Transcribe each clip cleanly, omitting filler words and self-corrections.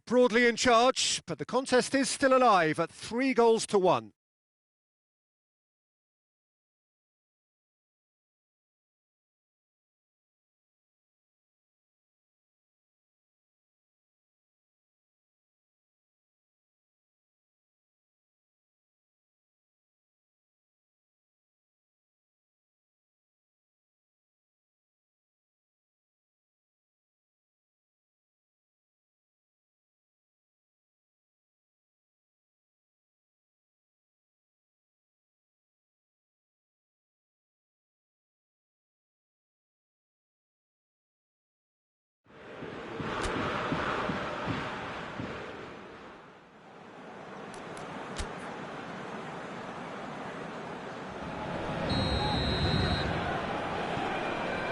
broadly in charge, but the contest is still alive at 3-1.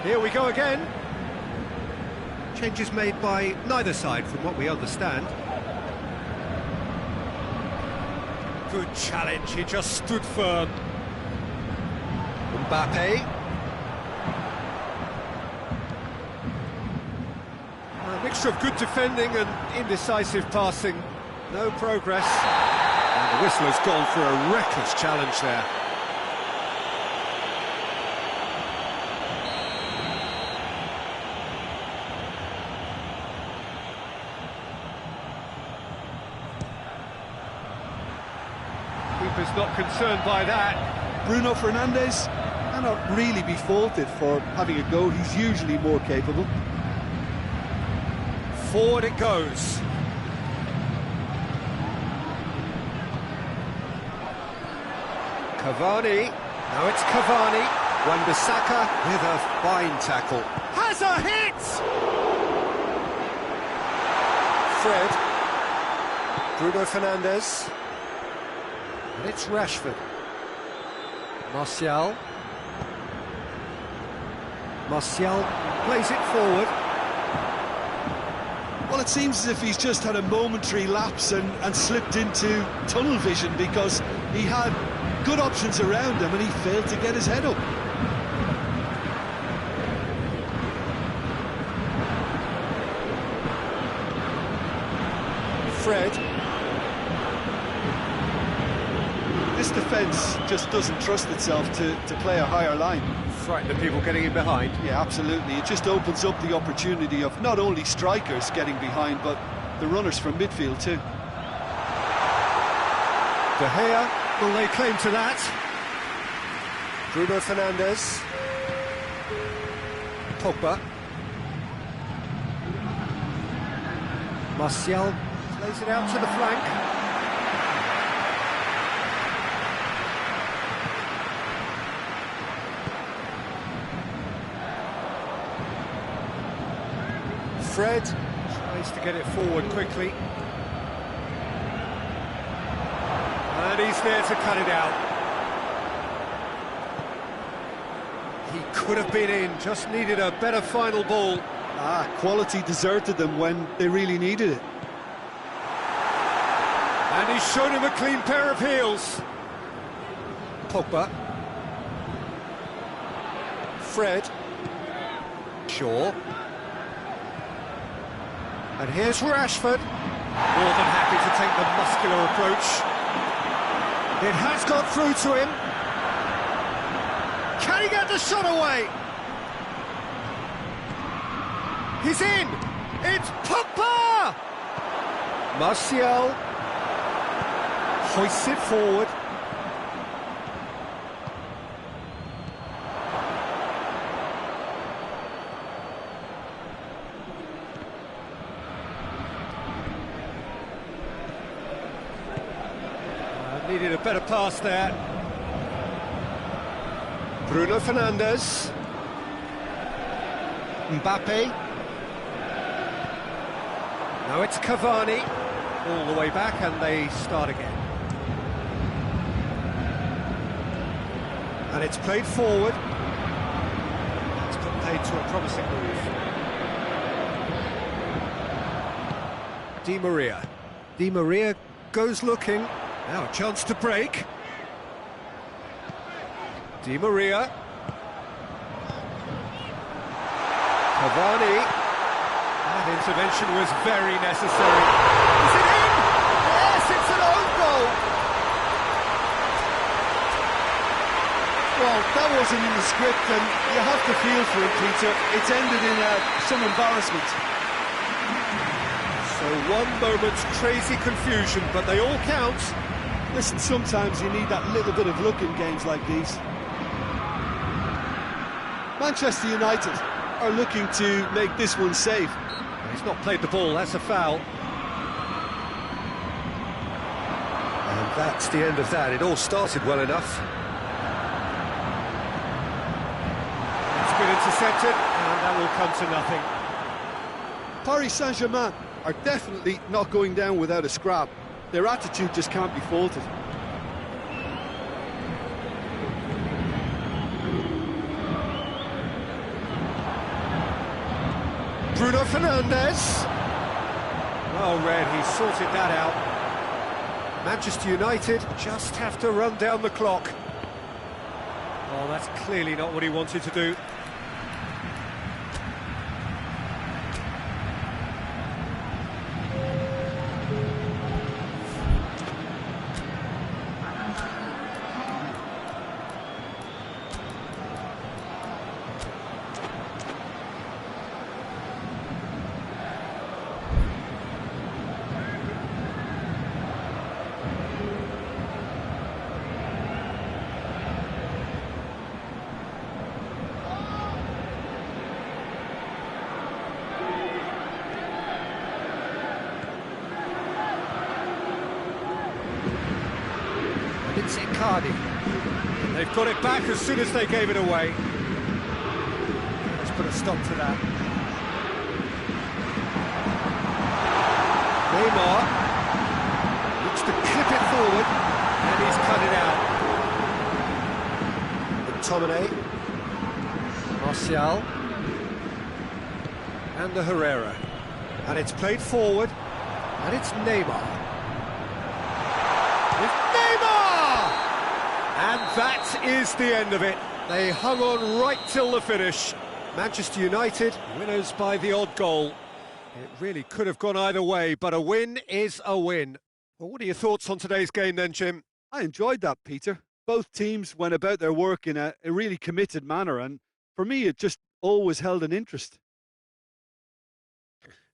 Here we go again. Changes made by neither side from what we understand. Good challenge, he just stood firm. Mbappe. A mixture of good defending and indecisive passing. No progress. And the whistle has gone for a reckless challenge there. Keeper's not concerned by that. Bruno Fernandes cannot really be faulted for having a go. He's usually more capable. Forward it goes. Cavani. Now it's Cavani. Wan-Bissaka with a fine tackle. Has a hit! Fred. Bruno Fernandes. And it's Rashford. Martial. Martial plays it forward. Well, it seems as if he's just had a momentary lapse and slipped into tunnel vision, because he had good options around him and he failed to get his head up. Fred. This defence just doesn't trust itself to play a higher line. Frightened of people getting in behind. Yeah, absolutely. It just opens up the opportunity of not only strikers getting behind, but the runners from midfield too. De Gea will lay claim to that. Bruno Fernandes. Pogba. Martial plays it out to the flank. Fred tries to get it forward quickly. And he's there to cut it out. He could have been in, just needed a better final ball. Quality deserted them when they really needed it. And he's shown him a clean pair of heels. Pogba. Fred. Shaw. And here's Rashford. More than happy to take the muscular approach. It has got through to him. Can he get the shot away? He's in! It's Pogba! Martial hoists it forward. Needed a better pass there. Bruno Fernandes. Mbappe. Now it's Cavani. All the way back and they start again. And it's played forward. It's put paid to a promising move. Di Maria. Di Maria goes looking. Now a chance to break. Di Maria. Cavani. That intervention was very necessary. wasn't in the script, and you have to feel for it, Peter. It's ended in some embarrassment. So one moment's crazy confusion, but they all count. Listen, sometimes you need that little bit of luck in games like these. Manchester United are looking to make this one safe. He's not played the ball, that's a foul. And that's the end of that. It all started well enough. It's been intercepted, and that will come to nothing. Paris Saint-Germain are definitely not going down without a scrap. Their attitude just can't be faulted. Bruno Fernandes. Well read, he sorted that out. Manchester United just have to run down the clock. Oh, that's clearly not what he wanted to do. It's Icardi. They've got it back as soon as they gave it away. Let's put a stop to that. Neymar looks to clip it forward, and he's cut it out. McTominay, Martial, and the Herrera. And it's played forward, and it's Neymar. And that is the end of it. They hung on right till the finish. Manchester United, winners by the odd goal. It really could have gone either way, but a win is a win. Well, what are your thoughts on today's game then, Jim? I enjoyed that, Peter. Both teams went about their work in a really committed manner, and for me, it just always held an interest.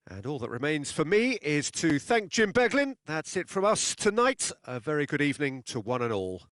And all that remains for me is to thank Jim Beglin. That's it from us tonight. A very good evening to one and all.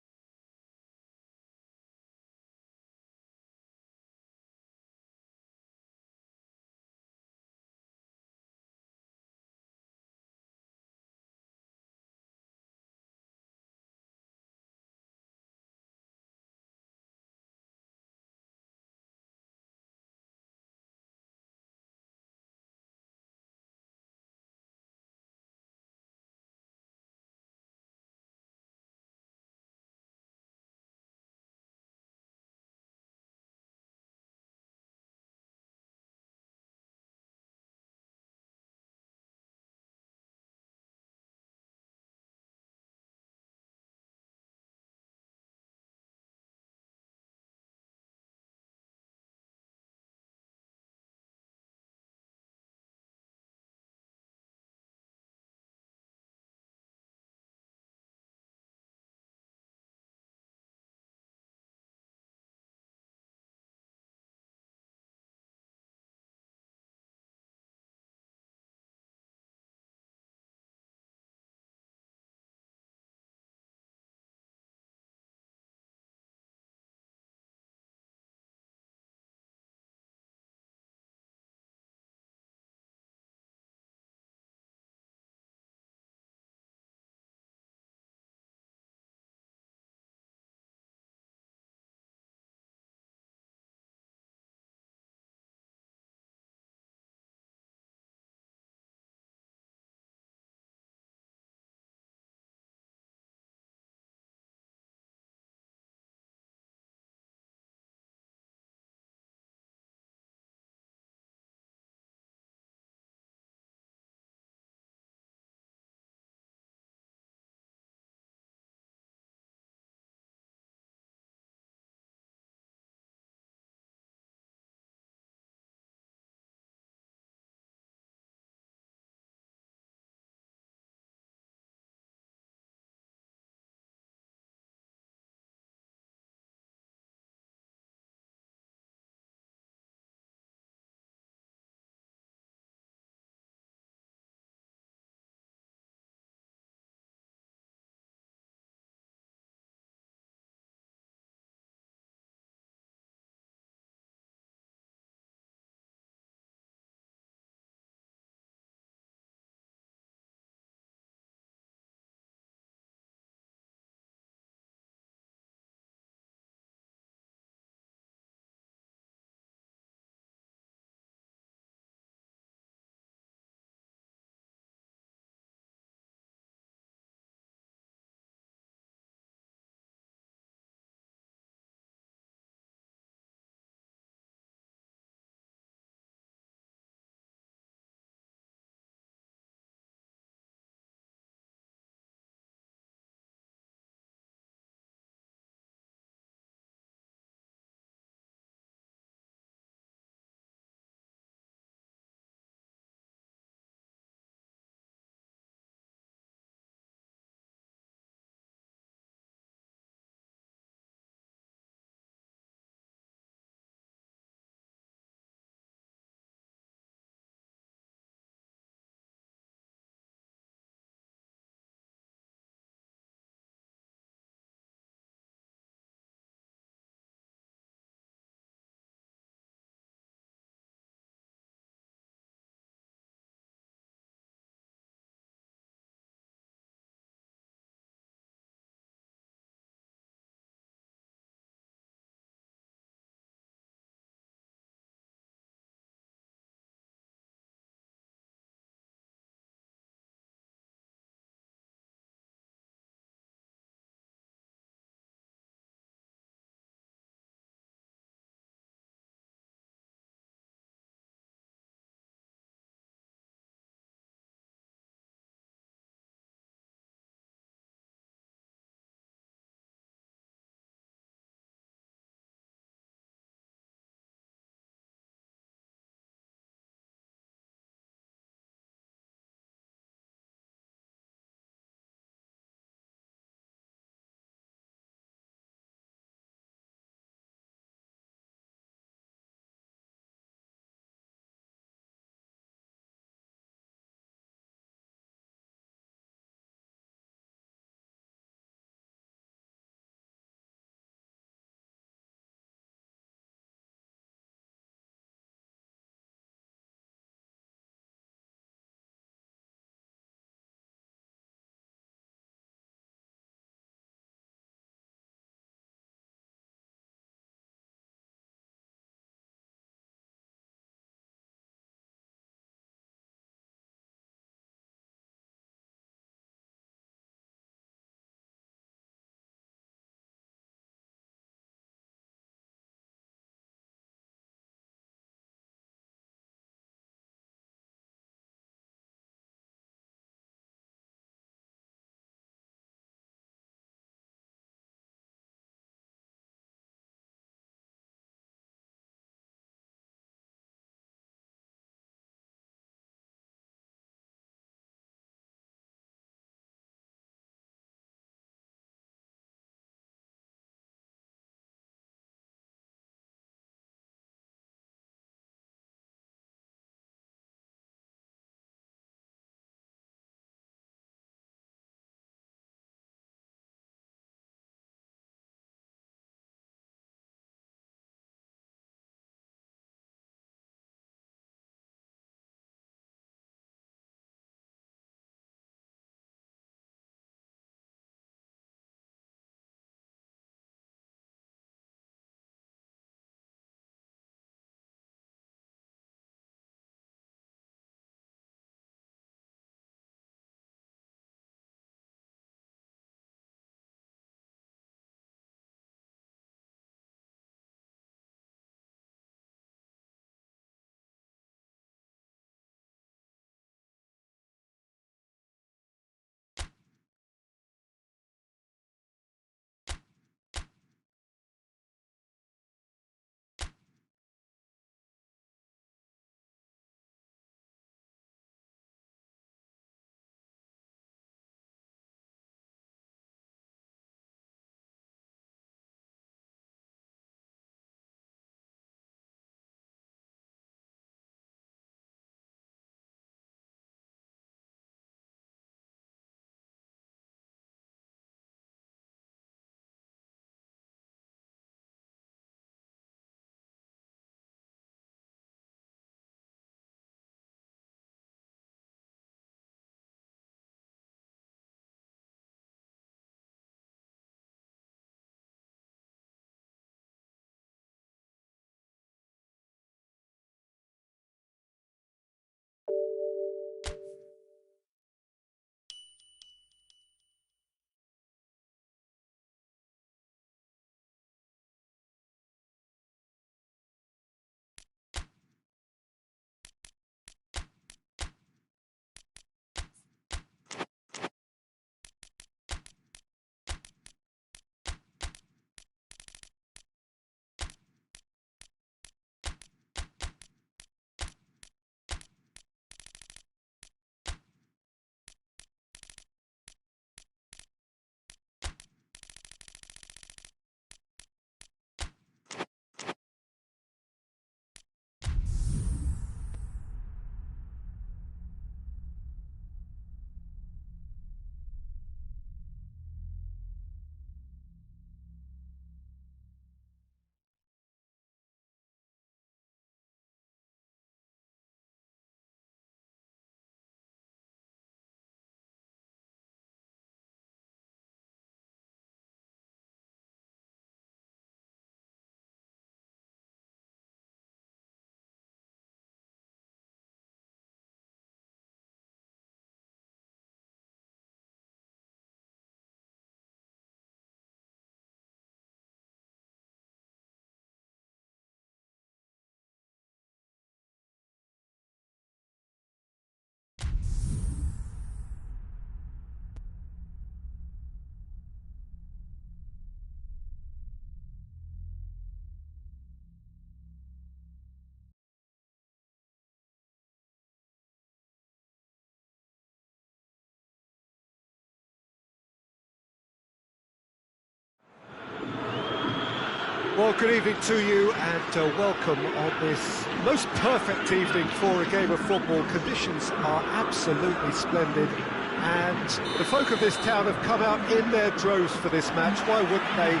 Well, good evening to you and welcome on this most perfect evening for a game of football. Conditions are absolutely splendid and the folk of this town have come out in their droves for this match. Why wouldn't they?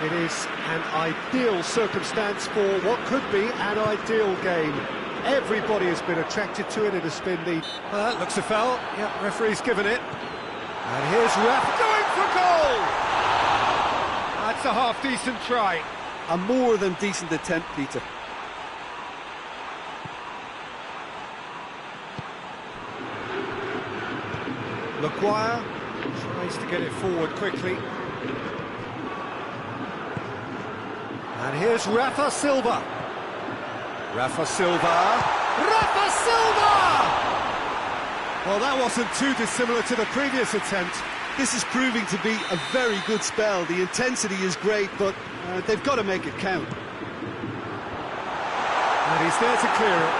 It is an ideal circumstance for what could be an ideal game. Everybody has been attracted to it. It has been the... Well, that looks a foul. Yep, referee's given it. And here's Rafa going for goal! That's a half-decent try. A more than decent attempt, Peter. Maguire tries to get it forward quickly. And here's Rafa Silva. Rafa Silva. Rafa Silva! Well, that wasn't too dissimilar to the previous attempt. This is proving to be a very good spell. The intensity is great, but they've got to make it count. And he's there to clear it.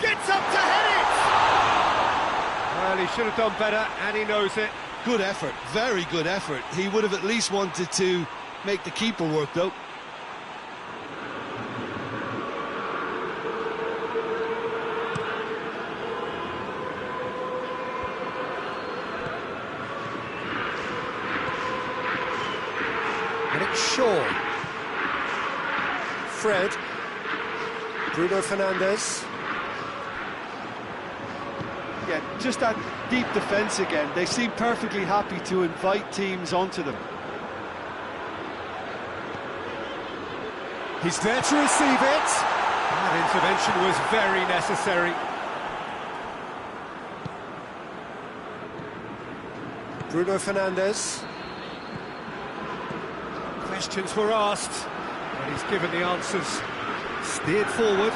Gets up to head it! Well, he should have done better, and he knows it. Good effort, very good effort. He would have at least wanted to make the keeper work, though. And it's Shaw. Fred. Bruno Fernandes. Yeah, just that deep defence again. They seem perfectly happy to invite teams onto them. He's there to receive it. That intervention was very necessary. Bruno Fernandes. Questions were asked, but he's given the answers. Steered forward.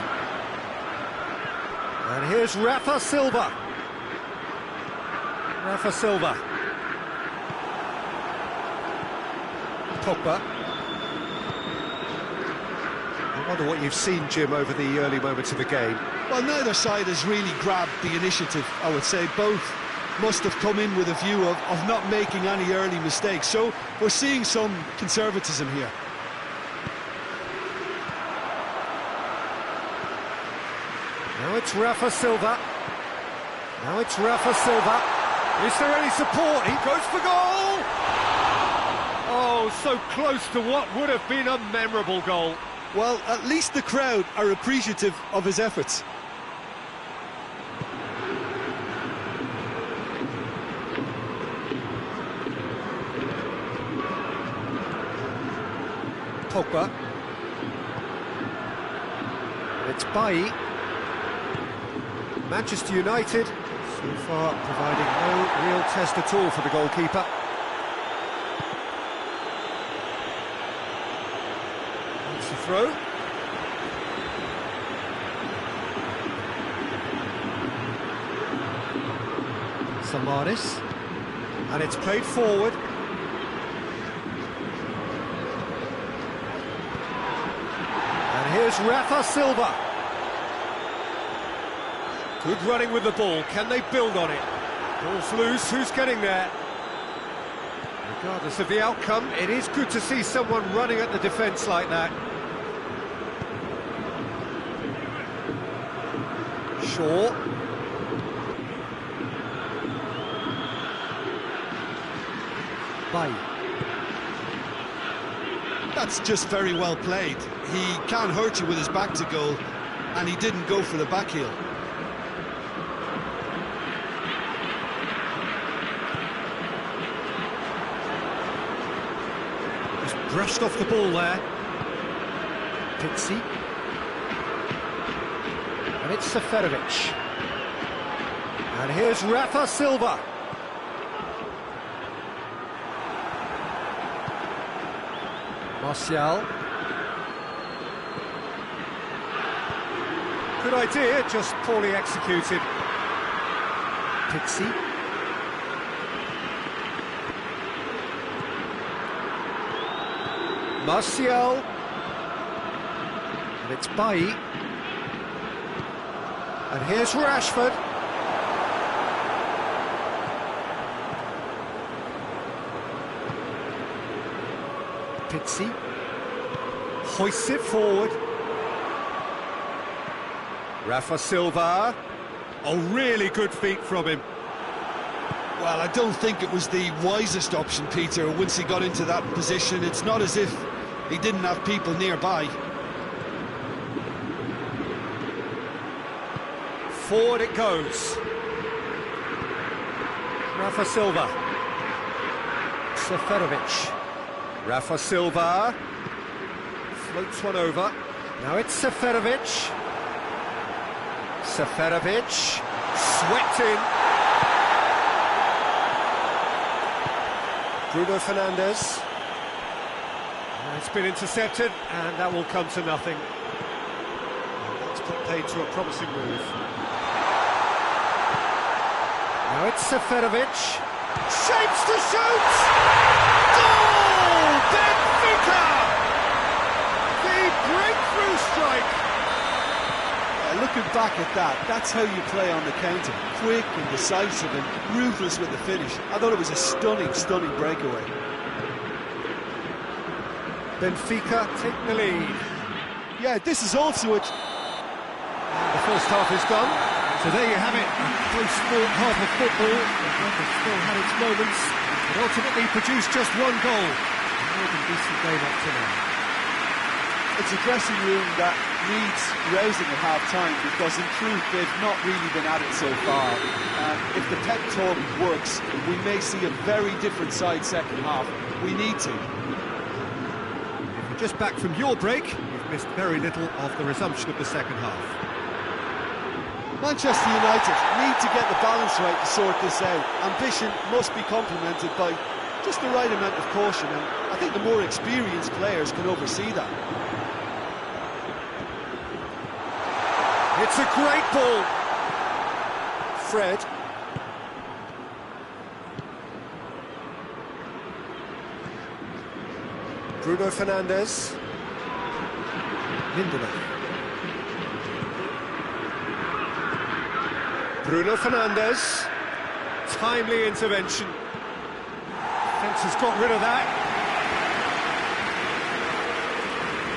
And here's Rafa Silva. Rafa Silva. Pogba. I wonder what you've seen, Jim, over the early moments of the game. Well, neither side has really grabbed the initiative, I would say. Both must have come in with a view of not making any early mistakes. So we're seeing some conservatism here. Now it's Rafa Silva. Now it's Rafa Silva. Is there any support? He goes for goal! Oh, so close to what would have been a memorable goal. Well, at least the crowd are appreciative of his efforts. Pogba. It's Bailly. Manchester United, so far providing no real test at all for the goalkeeper. That's the throw. Samaris. And it's played forward. And here's Rafa Silva. Good running with the ball. Can they build on it? Ball's loose. Who's getting there? Regardless of the outcome, it is good to see someone running at the defence like that. Shaw. Bailly. That's just very well played. He can't hurt you with his back to goal, and he didn't go for the back heel. Just brushed off the ball there. Pixie. And it's Seferovic. And here's Rafa Silva. Martial. Good idea, just poorly executed. Pixie. Martial. And it's Bailly. And here's Rashford. Pizzi hoists it forward. Rafa Silva. Oh, really good feet from him. Well, I don't think it was the wisest option, Peter, once he got into that position. It's not as if he didn't have people nearby. Forward it goes. Rafa Silva. Seferovic. Rafa Silva. Floats one over. Now it's Seferovic. Seferovic. Swept in. Bruno Fernandes. It's been intercepted, and that will come to nothing. That's put paid to a promising move. Now it's Seferovic. Shapes to shoot! Goal! Benfica! The breakthrough strike! Looking back at that, that's how you play on the counter. Quick and decisive and ruthless with the finish. I thought it was a stunning, stunning breakaway. Benfica take the lead. Yeah, this is also it. The first half is done. So there you have it, a close fought half of football. It still had its moments, but ultimately produced just one goal. A more than decent game up to now. It's a dressing room that needs rousing at half-time, because in truth they've not really been at it so far. If the pep talk works, we may see a very different side second half. We need to. If you're just back from your break, you've missed very little of the resumption of the second half. Manchester United need to get the balance right to sort this out. Ambition must be complemented by just the right amount of caution, and I think the more experienced players can oversee that. It's a great ball. Fred. Bruno Fernandes. Lindelof. Bruno Fernandes. Timely intervention. Fence has got rid of that.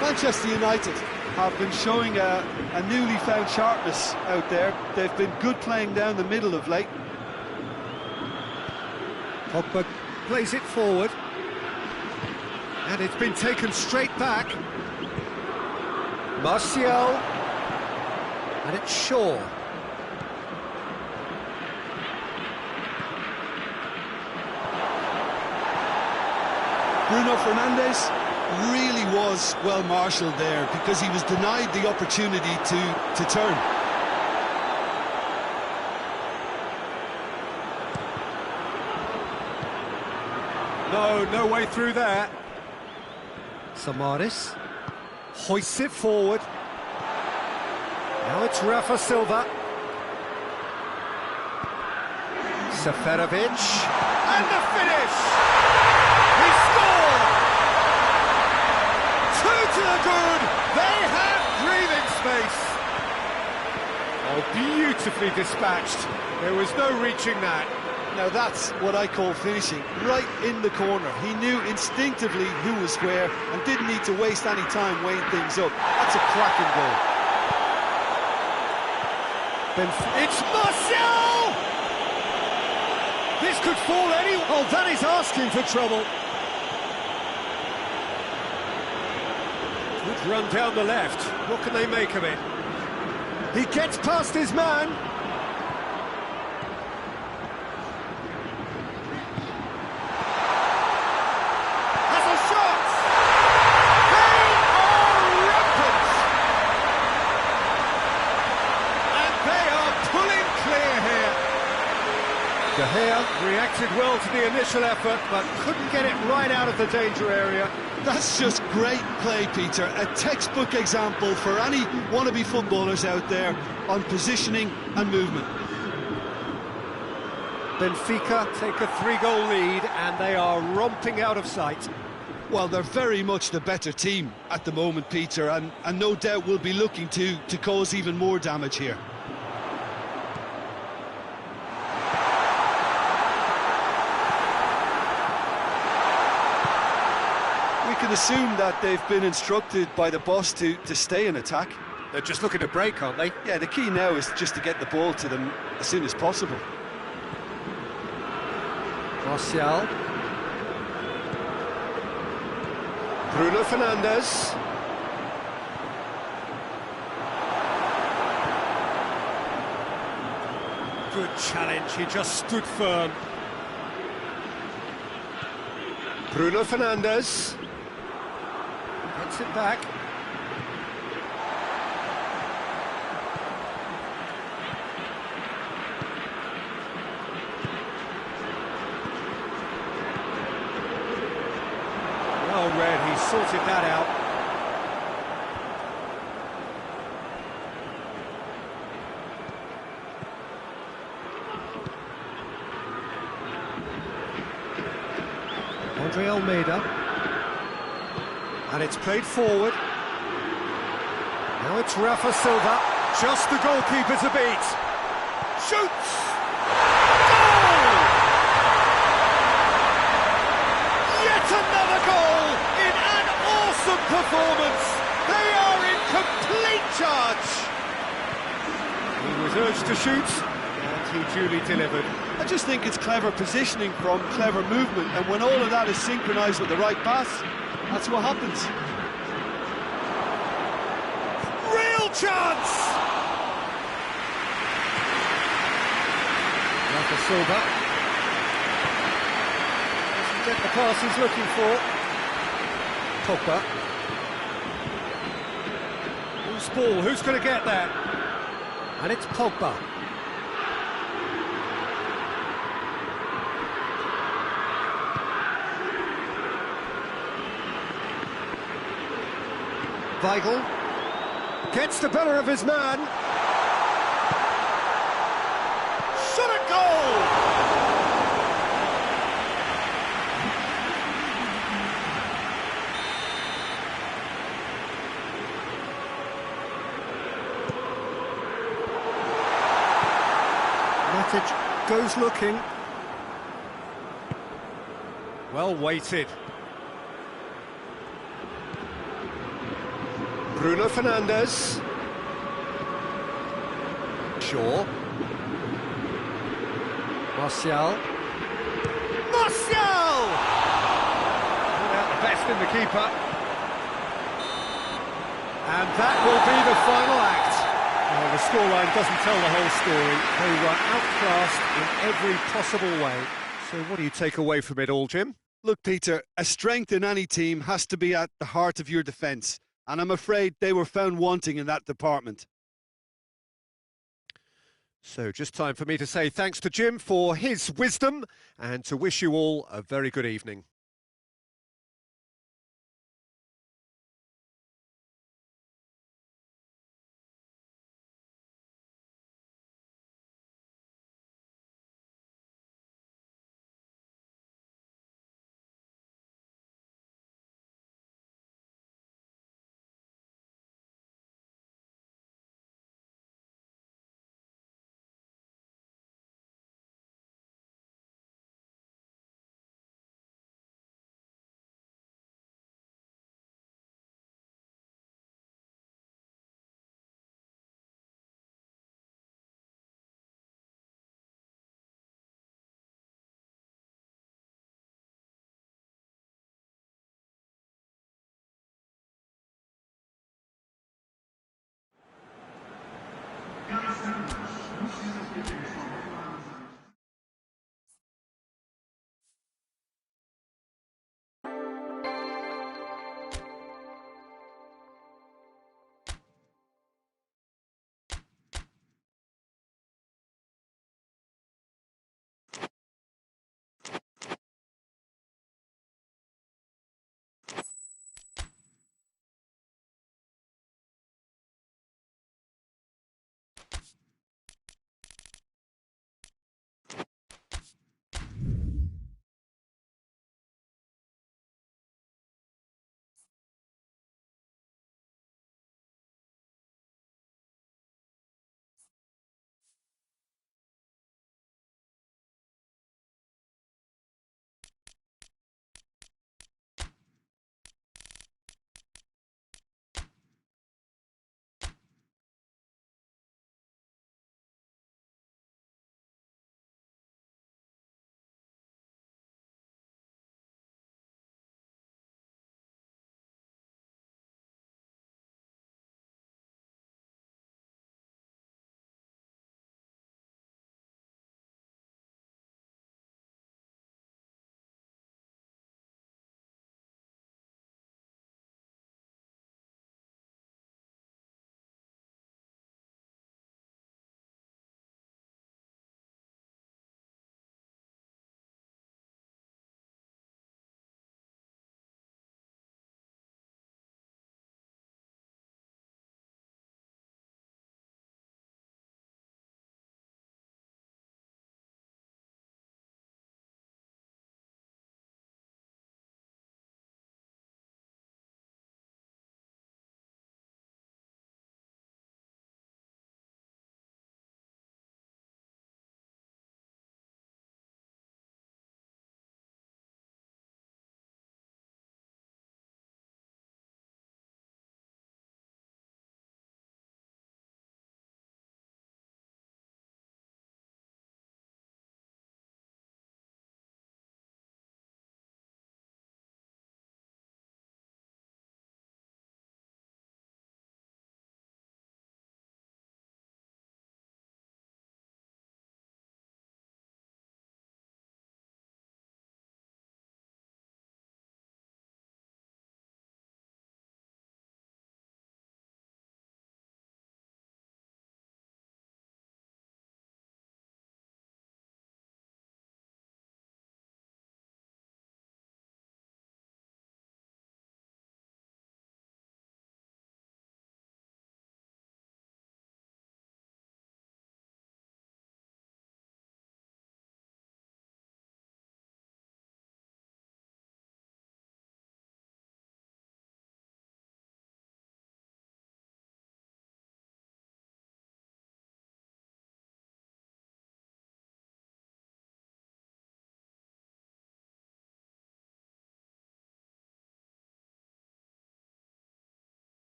Manchester United have been showing a newly found sharpness out there. They've been good playing down the middle of late. Pogba plays it forward. And it's been taken straight back. Martial. And it's Shaw. Bruno Fernandes really was well marshalled there, because he was denied the opportunity to turn. No way through there. Samaris hoists it forward. Now it's Rafa Silva. Seferovic. And the finish! He scored! 2 to the good! They have breathing space! Oh, beautifully dispatched. There was no reaching that. Now that's what I call finishing, right in the corner. He knew instinctively who was where and didn't need to waste any time weighing things up. That's a cracking goal. It's Martial! This could fall anywhere. Oh, that is asking for trouble. Good run down the left. What can they make of it? He gets past his man. Has a shot! They are rampant! And they are pulling clear here. De Gea reacted well to the initial effort, but couldn't get it right out of the danger area. That's just great play, Peter. A textbook example for any wannabe footballers out there on positioning and movement. Benfica take a 3-goal lead, and they are romping out of sight. Well, they're very much the better team at the moment, Peter, and no doubt will be looking to cause even more damage here. We can assume that they've been instructed by the boss to stay in attack. They're just looking to break, aren't they? Yeah, the key now is just to get the ball to them as soon as possible. Martial. Bruno Fernandes. Good challenge, he just stood firm. Bruno Fernandes. Gets it back. Well read, he sorted that out. Andre Almeida. And it's played forward. Now it's Rafa Silva. Just the goalkeeper to beat. Shoots! Goal! Yet another goal in an awesome performance. They are in complete charge. He was urged to shoot, and he duly delivered. I just think it's clever positioning from clever movement, and when all of that is synchronised with the right pass, that's what happens. Real chance! Rafa Silva doesn't get the pass he's looking for. Pogba. Who's ball? Who's going to get that? And it's Pogba. Weigl gets the better of his man. Shot a goal! Matic goes looking. Well weighted. Bruno Fernandes. Shaw. Martial. Martial! Put out the best in the keeper. And that will be the final act. Well, the scoreline doesn't tell the whole story. They were outclassed in every possible way. So what do you take away from it all, Jim? Look, Peter, a strength in any team has to be at the heart of your defence, and I'm afraid they were found wanting in that department. So just time for me to say thanks to Jim for his wisdom and to wish you all a very good evening.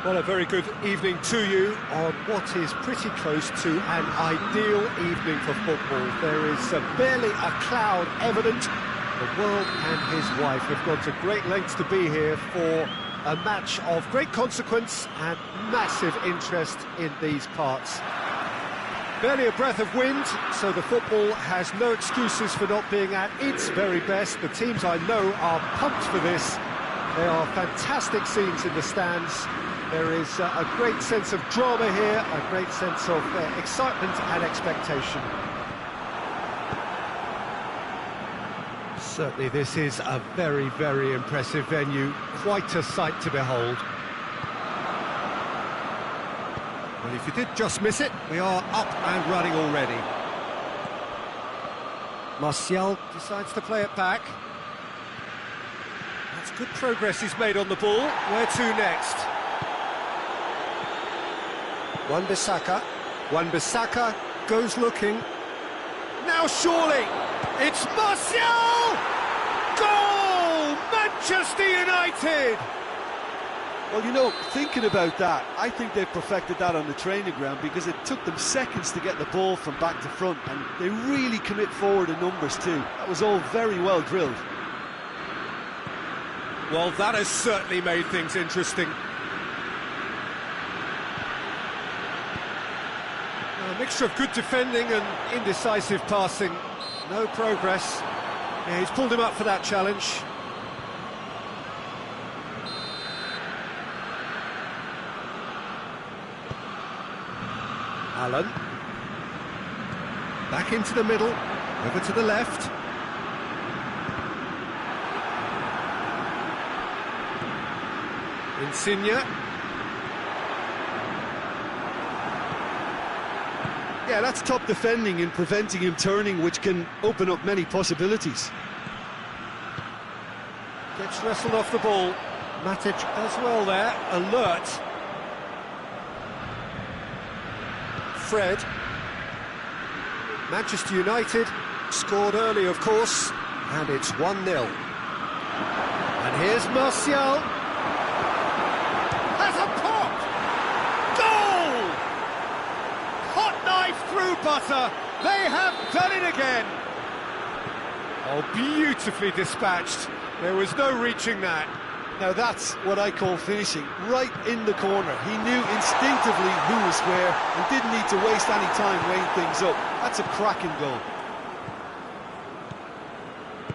Well, a very good evening to you on what is pretty close to an ideal evening for football. There is barely a cloud evident. The world and his wife have gone to great lengths to be here for a match of great consequence and massive interest in these parts. Barely a breath of wind, so the football has no excuses for not being at its very best. The teams I know are pumped for this. There are fantastic scenes in the stands. There is a great sense of drama here, a great sense of excitement and expectation. Certainly this is a very, very impressive venue, quite a sight to behold. Well, if you did just miss it, we are up and running already. Martial decides to play it back. That's good progress he's made on the ball. Where to next? Wan-Bissaka. Wan-Bissaka goes looking. Now surely, it's Martial! Goal! Manchester United! Well, you know, thinking about that, I think they perfected that on the training ground because it took them seconds to get the ball from back to front, and they really commit forward in numbers too. That was all very well drilled. Well, that has certainly made things interesting. A mixture of good defending and indecisive passing. No progress. Yeah, he's pulled him up for that challenge. Allen. Back into the middle. Over to the left. Insigne. Yeah, that's top defending and preventing him turning, which can open up many possibilities. Gets wrestled off the ball. Matic as well there, alert. Fred. Manchester United scored early, of course, and it's 1-0. And here's Martial. Has a pop! Goal! Hot knife through butter. They have done it again. Oh, beautifully dispatched. There was no reaching that. Now that's what I call finishing, right in the corner. He knew instinctively who was where and didn't need to waste any time weighing things up. That's a cracking goal.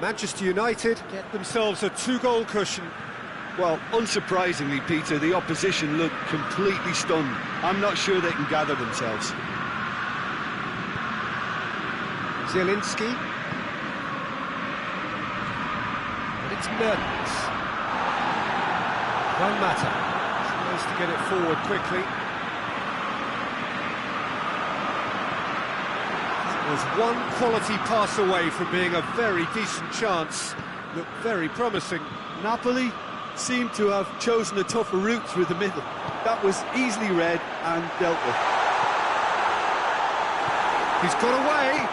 Manchester United get themselves a 2-goal cushion. Well, unsurprisingly, Peter, the opposition look completely stunned. I'm not sure they can gather themselves. Zielinski. And it's Mertens. Juan Mata tries to get it forward quickly. That was one quality pass away from being a very decent chance. Looked very promising. Napoli seemed to have chosen a tougher route through the middle. That was easily read and dealt with. He's got away.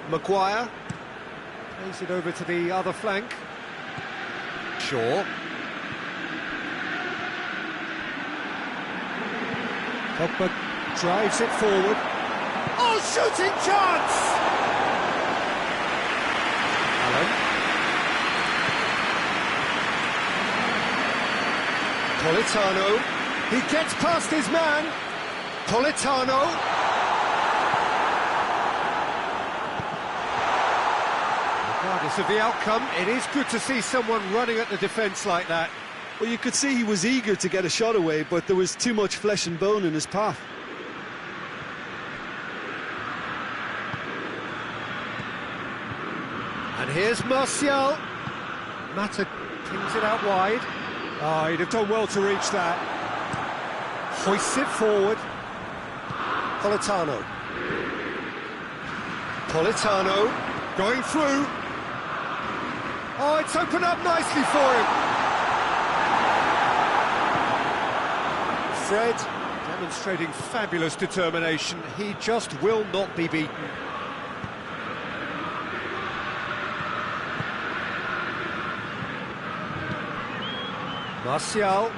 Maguire plays it over to the other flank. Shaw. Pogba drives it forward. Oh, shooting chance! Allen. Politano. He gets past his man. Politano. Regardless of the outcome, it is good to see someone running at the defence like that. Well, you could see he was eager to get a shot away, but there was too much flesh and bone in his path. And here's Martial. Mata pings it out wide. Oh, he'd have done well to reach that. Hoists it forward. Politano. Politano going through. Oh, it's opened up nicely for him. Fred demonstrating fabulous determination. He just will not be beaten. Martial.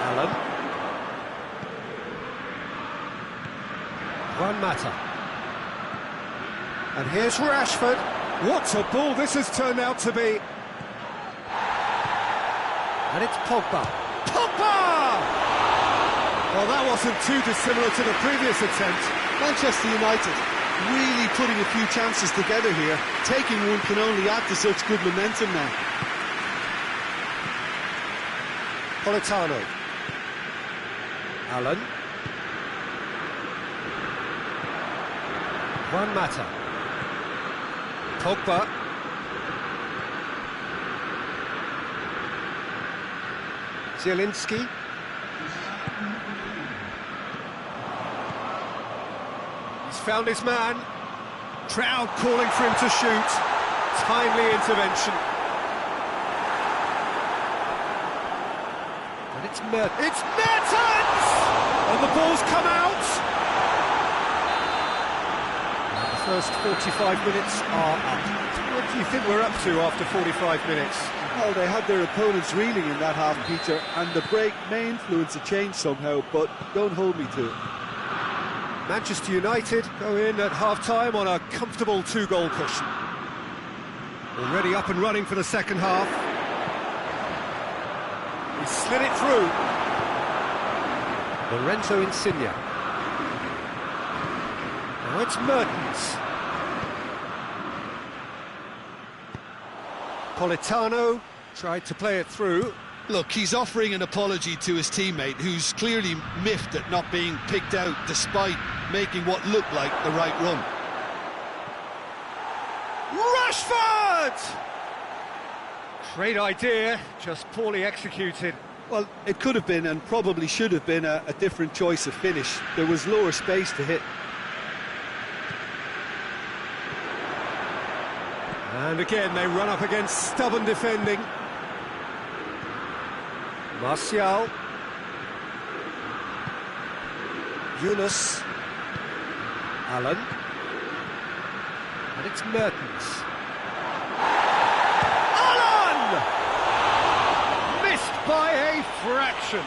Allen. Juan Mata. And here's Rashford. What a ball this has turned out to be. And it's Pogba. Pogba! Well, that wasn't too dissimilar to the previous attempt. Manchester United really putting a few chances together here. Taking one can only add to such good momentum now. Politano. Allen. Juan Mata. Pogba. Zielinski. He's found his man. Crowd calling for him to shoot. Timely intervention. And it's Mertens! And the ball's come out. And the first 45 minutes are up. What do you think we're up to after 45 minutes? Well, they had their opponents reeling in that half, Peter, and the break may influence a change somehow, but don't hold me to it. Manchester United go in at half-time on a comfortable 2-goal cushion. Already up and running for the second half. He slid it through. Lorenzo Insigne. Now it's Mertens. Politano tried to play it through. Look, he's offering an apology to his teammate, who's clearly miffed at not being picked out despite making what looked like the right run. Rashford! Great idea, just poorly executed. Well, it could have been and probably should have been a different choice of finish. There was lower space to hit. And again, they run up against stubborn defending. Martial. Yunus. Allen. And it's Mertens. Allen! Missed by a fraction.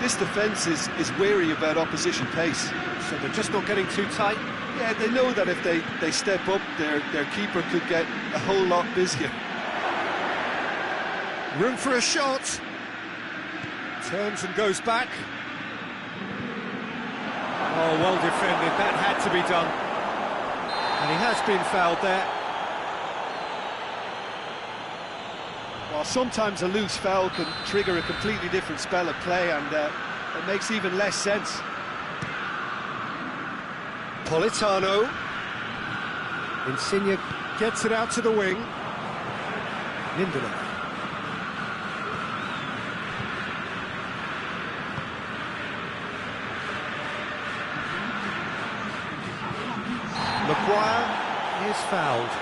This defence is wary about opposition pace. So they're just not getting too tight. Yeah, they know that if they step up, their keeper could get a whole lot busier. Room for a shot. Turns and goes back. Oh, well defended. That had to be done. And he has been fouled there. Well, sometimes a loose foul can trigger a completely different spell of play, and it makes even less sense. Politano. Insigne gets it out to the wing. Lindelof. Maguire is fouled.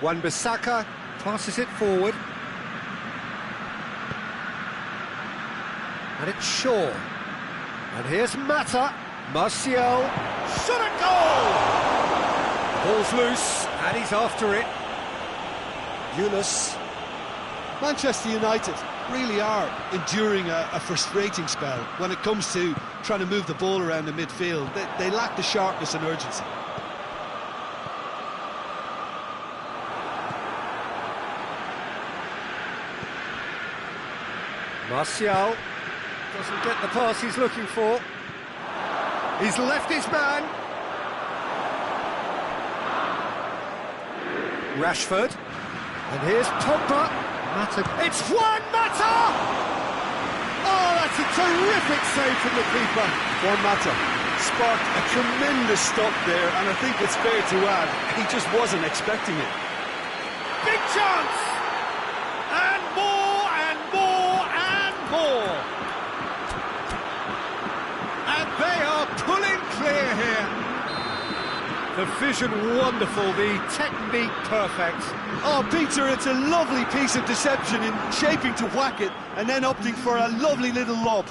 Wan-Bissaka passes it forward. And it's Shaw. And here's Mata. Martial. Shot at goal! Ball's loose, and he's after it. Yunus. Manchester United Really are enduring a frustrating spell when it comes to trying to move the ball around the midfield. They lack the sharpness and urgency. Martial doesn't get the pass he's looking for. He's left his man. Rashford. And here's Pogba. Mata. It's Juan Mata! Oh, that's a terrific save from the keeper. Juan Mata sparked a tremendous stop there, and I think it's fair to add, he just wasn't expecting it. Big chance! And more, and more, and more! And they are pulling clear here. The vision wonderful, the technique perfect. Oh, Peter, it's a lovely piece of deception in shaping to whack it and then opting for a lovely little lob.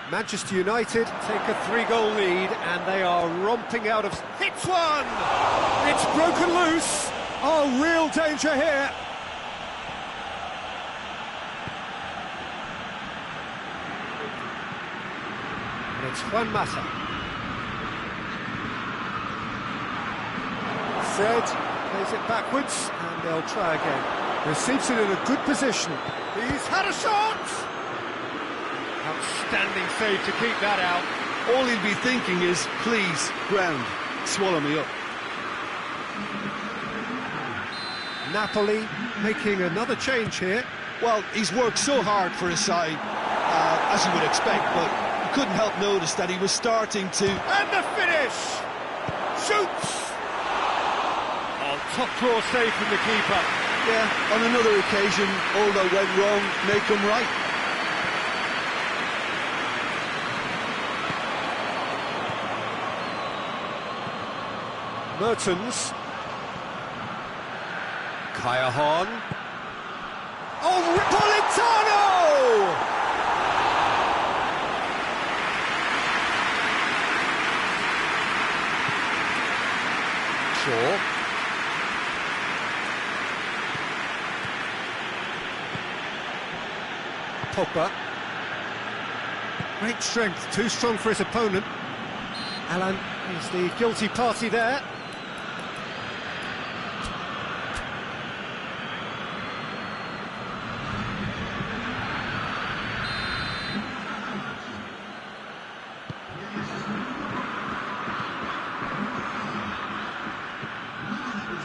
Manchester United take a 3-goal lead and they are romping out of... Hits one! It's broken loose! Oh, real danger here! And it's Juan Mata. Fred plays it backwards and they'll try again. Receives it in a good position. He's had a shot! Outstanding save to keep that out. All he'll be thinking is, please, ground, swallow me up. Napoli making another change here. Well, he's worked so hard for his side, as you would expect, but you couldn't help notice that he was starting to... And the finish! Shoots! Oh, top draw save from the keeper. Yeah, on another occasion, all that went wrong may come right. Mertens. Callahan. Oh, Politano! Shaw. Pogba. Great strength, too strong for his opponent. Alan is the guilty party there.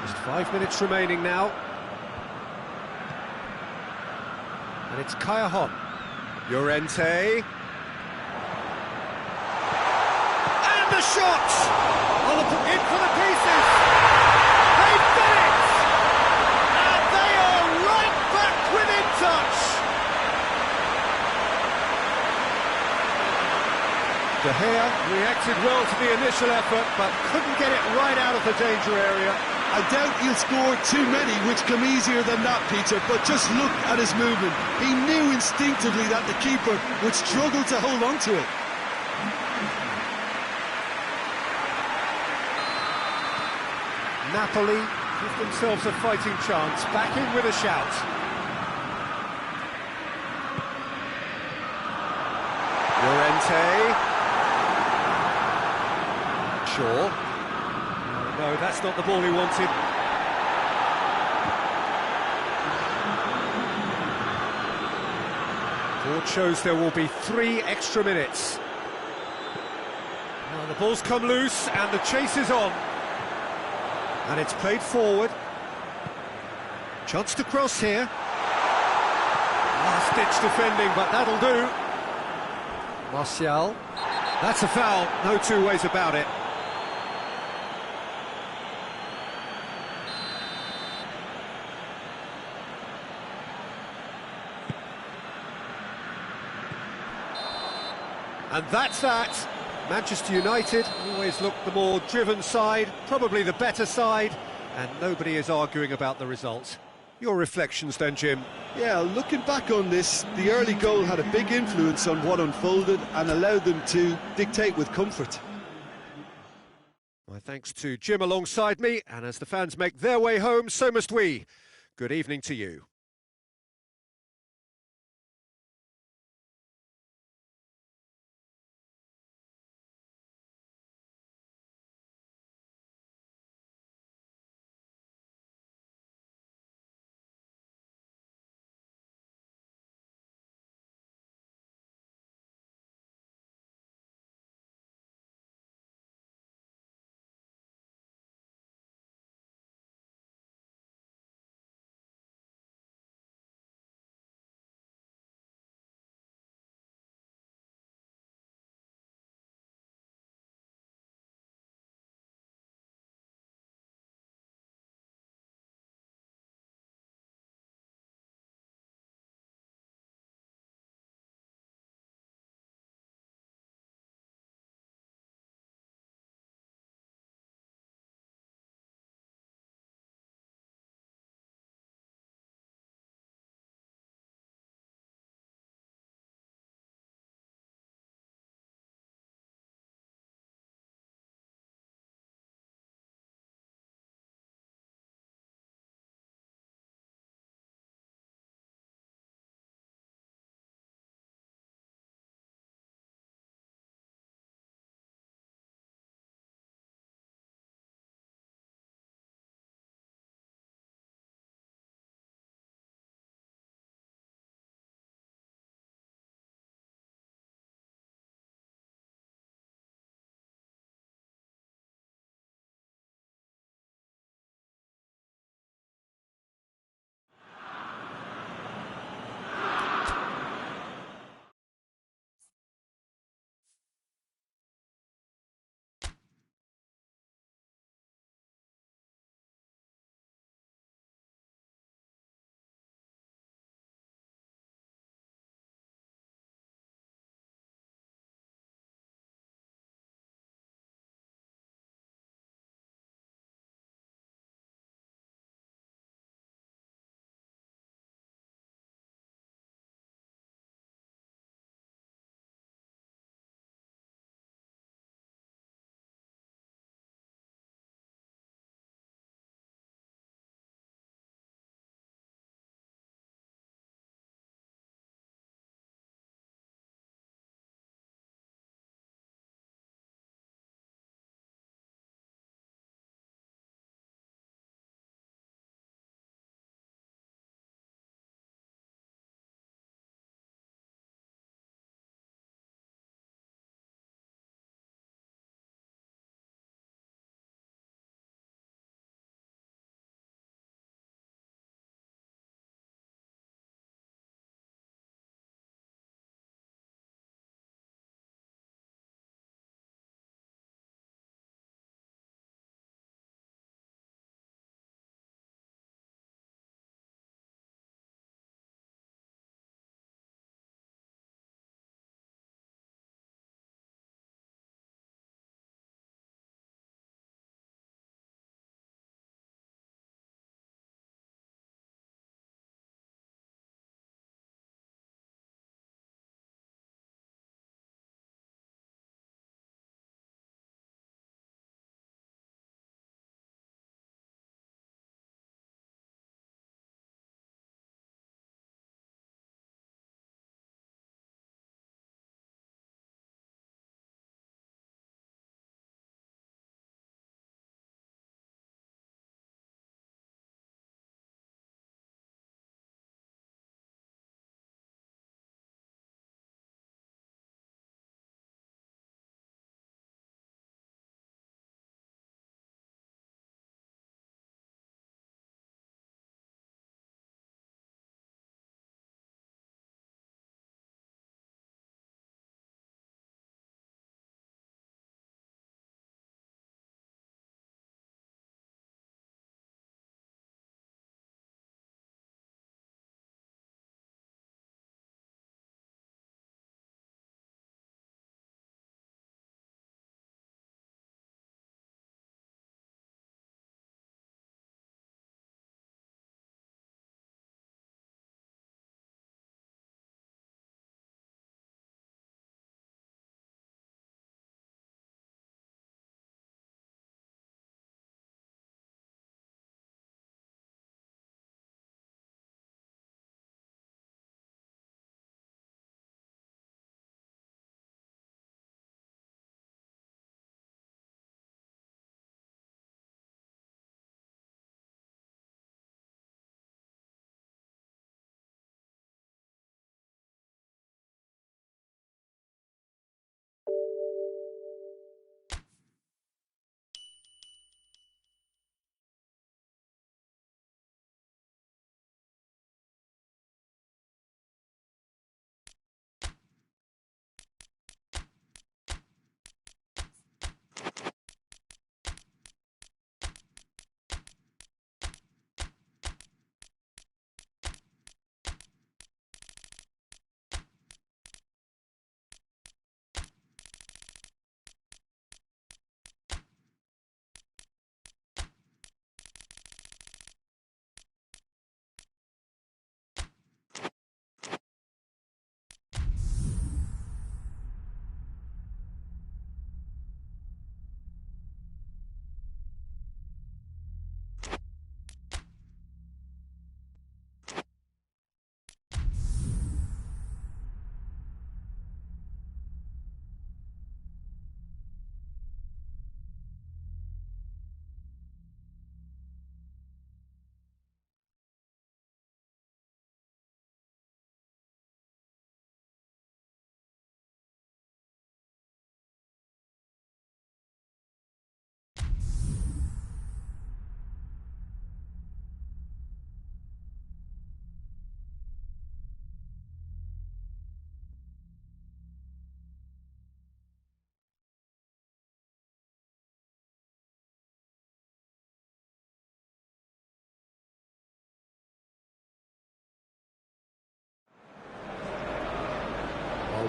Just 5 minutes remaining now. And it's Callahan. Llorente. And the shot! In for the pieces! They've done it! And they are right back within touch! De Gea reacted well to the initial effort, but couldn't get it right out of the danger area. I doubt he'll score too many, which come easier than that, Peter, but just look at his movement. He knew instinctively that the keeper would struggle to hold on to it. Napoli give themselves a fighting chance, back in with a shout. Llorente. Shaw. No, that's not the ball he wanted. Board shows there will be 3 extra minutes. Now the ball's come loose and the chase is on. And it's played forward. Chance to cross here. Last-ditch defending, but that'll do. Martial. That's a foul, no two ways about it. And that's that. Manchester United always look the more driven side, probably the better side, and nobody is arguing about the result. Your reflections then, Jim? Yeah, looking back on this, the early goal had a big influence on what unfolded and allowed them to dictate with comfort. My thanks to Jim alongside me, and as the fans make their way home, so must we. Good evening to you.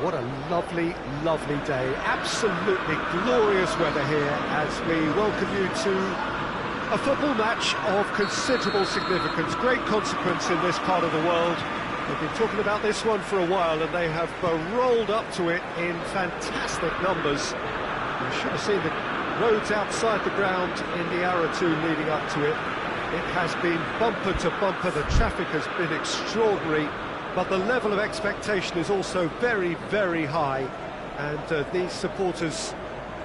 What a lovely, lovely day. Absolutely glorious weather here as we welcome you to a football match of considerable significance, great consequence in this part of the world. They've been talking about this one for a while and they have rolled up to it in fantastic numbers. You should have seen the roads outside the ground in the hour or two leading up to it. It has been bumper to bumper, the traffic has been extraordinary, but the level of expectation is also very, very high. And these supporters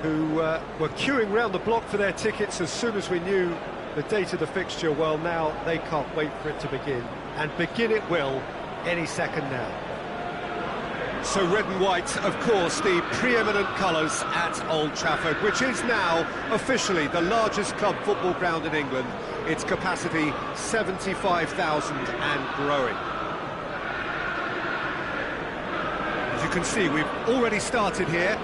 who were queuing round the block for their tickets as soon as we knew the date of the fixture, well, now they can't wait for it to begin. And begin it will any second now. So red and white, of course, the preeminent colours at Old Trafford, which is now officially the largest club football ground in England. Its capacity 75,000 and growing. As you can see, we've already started here.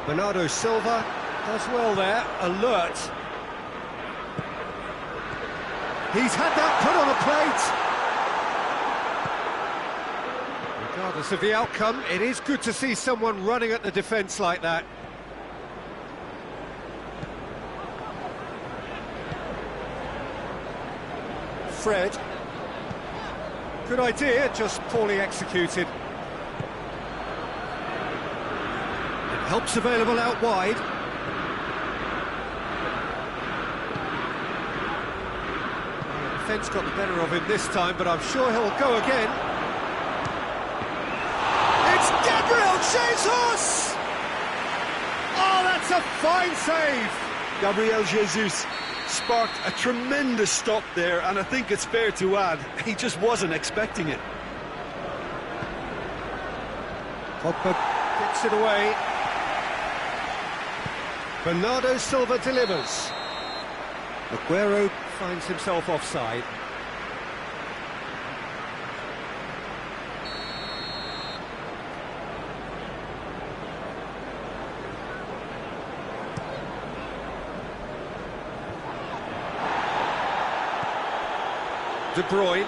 Bernardo Silva does well there, alert. He's had that put on a plate. Regardless of the outcome, it is good to see someone running at the defence like that. Fred. Good idea, just poorly executed. Help's available out wide. The defence got the better of him this time, but I'm sure he'll go again. It's Gabriel Jesus! Oh, that's a fine save! Gabriel Jesus sparked a tremendous stop there, and I think it's fair to add, he just wasn't expecting it. Pogba kicks it away. Bernardo Silva delivers. Aguero finds himself offside. De Bruyne.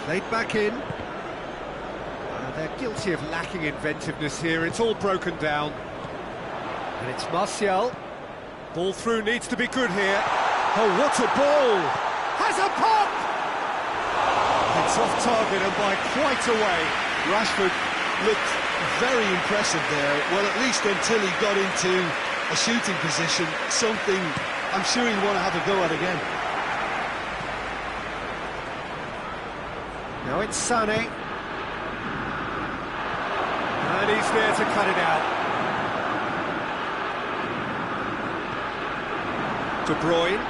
Played back in. They're guilty of lacking inventiveness here. It's all broken down. And it's Martial. Ball through needs to be good here. Oh, what a ball! Has a pop! It's off target and by quite a way. Rashford looked very impressive there. Well, at least until he got into a shooting position, something I'm sure he'll want to have a go at again. Now it's Sané. And he's there to cut it out. De Bruyne.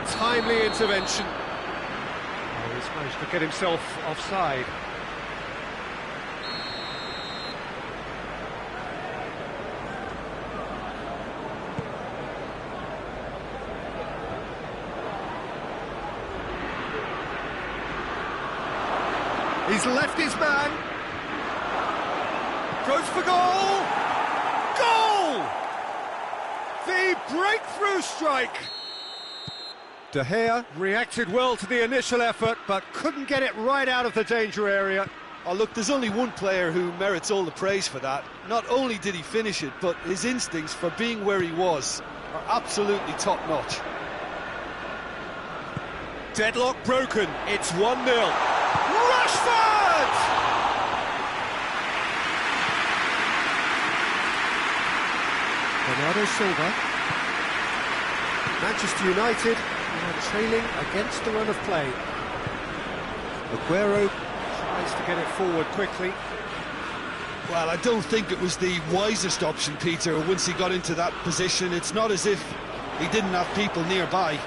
Timely intervention. Oh, he's managed to get himself offside. He's left his man. Goes for goal. Goal! The breakthrough strike. De Gea reacted well to the initial effort, but couldn't get it right out of the danger area. Oh, look, there's only one player who merits all the praise for that. Not only did he finish it, but his instincts for being where he was are absolutely top-notch. Deadlock broken. It's 1-0. Rashford! Bernardo Silva. Manchester United are trailing against the run of play. Aguero tries to get it forward quickly. Well, I don't think it was the wisest option, Peter, once he got into that position. It's not as if he didn't have people nearby.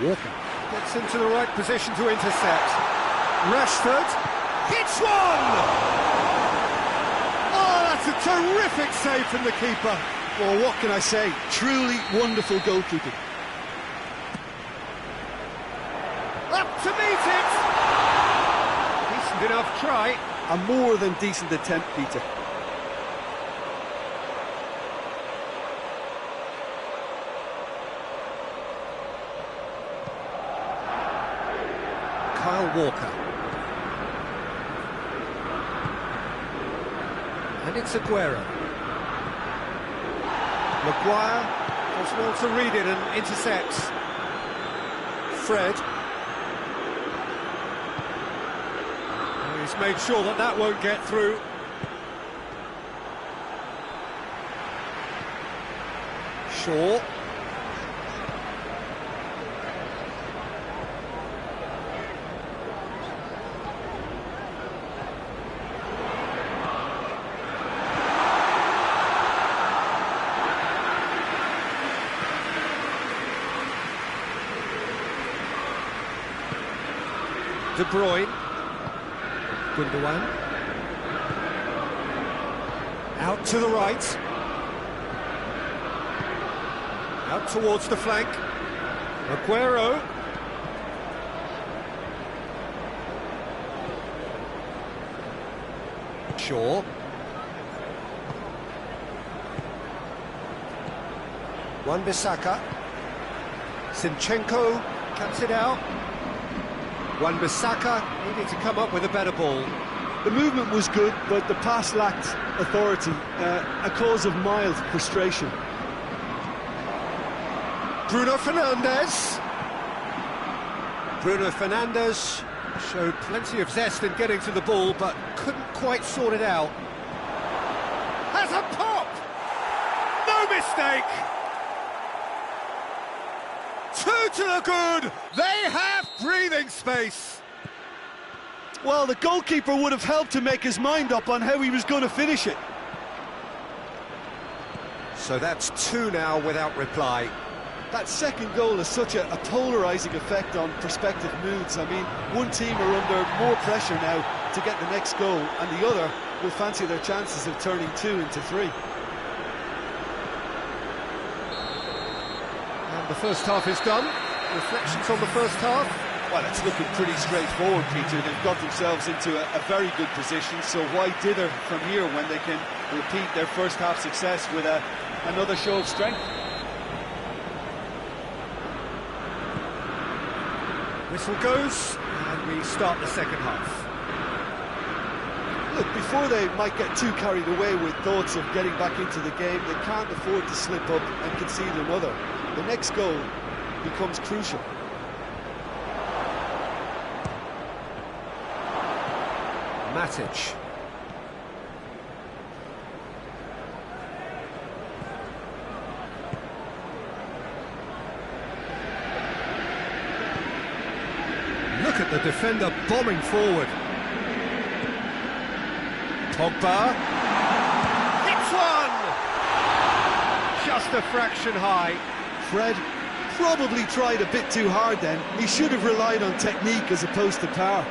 Walker gets into the right position to intercept. Rashford hits one! Oh, that's a terrific save from the keeper. Well, what can I say? Truly wonderful goalkeeping. Up to meet it! Decent enough try. A more than decent attempt, Peter. Kyle Walker. And it's Aguero. Maguire does well to read it and intercepts. Fred. And he's made sure that that won't get through. Shaw. De Bruyne. Gundogan. Out to the right. Out towards the flank. Aguero. Shaw. Wan-Bissaka. Zinchenko cuts it out. Wan-Bissaka needed to come up with a better ball. The movement was good, but the pass lacked authority, a cause of mild frustration. Bruno Fernandes. Bruno Fernandes showed plenty of zest in getting to the ball, but couldn't quite sort it out. Has a pop! No mistake! Two to the good! They have breathing space! Well, the goalkeeper would have helped to make his mind up on how he was going to finish it. So that's two now without reply. That second goal has such a polarising effect on prospective moods. I mean, one team are under more pressure now to get the next goal, and the other will fancy their chances of turning 2 into 3. And the first half is done. Reflections on the first half? Well, it's looking pretty straightforward, Peter. They've got themselves into a very good position, so why dither from here when they can repeat their first half success with another show of strength? Whistle goes, and we start the second half. Look, before they might get too carried away with thoughts of getting back into the game, they can't afford to slip up and concede another. The next goal becomes crucial. Matic. Look at the defender bombing forward. Pogba. Hits one! Just a fraction high. Fred probably tried a bit too hard then. He should have relied on technique as opposed to power.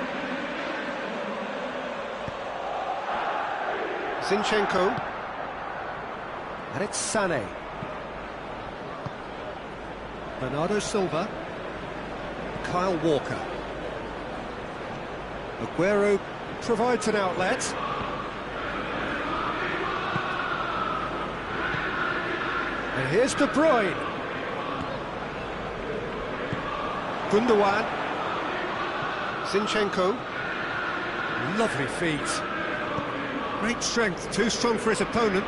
Zinchenko. And it's Sané. Bernardo Silva. Kyle Walker. Aguero provides an outlet. And here's De Bruyne. Gundogan. Zinchenko. Lovely feet. Great strength, too strong for his opponent.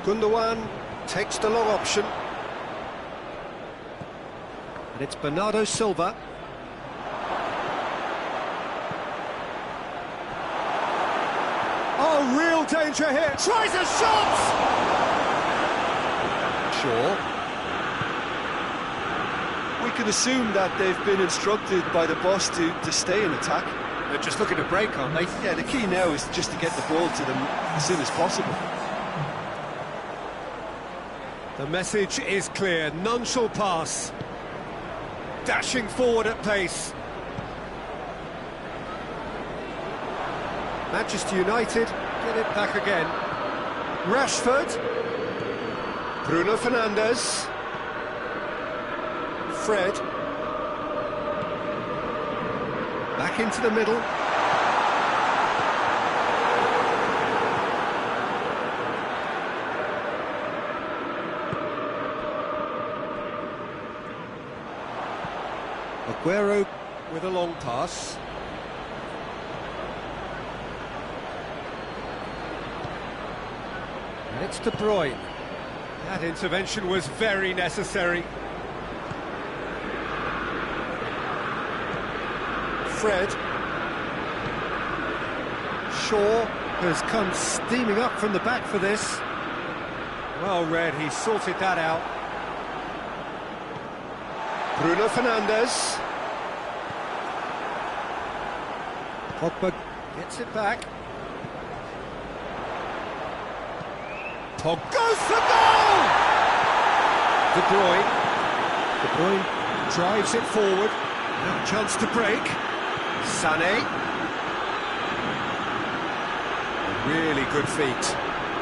Gundogan takes the long option. And it's Bernardo Silva. Oh, real danger here. Tries a shot! Shaw. can assume that they've been instructed by the boss to stay in attack. They're just looking to break, aren't they? Yeah, the key now is just to get the ball to them as soon as possible. The message is clear, none shall pass. Dashing forward at pace. Manchester United get it back again. Rashford. Bruno Fernandes. Fred. Back into the middle. Aguero with a long pass. And it's De Bruyne. That intervention was very necessary. Fred. Shaw has come steaming up from the back for this. Well read, he sorted that out. Bruno Fernandes. Pogba gets it back. Pogba goes for goal! De Bruyne. De Bruyne drives it forward. Now a chance to break. Sané. A really good feat.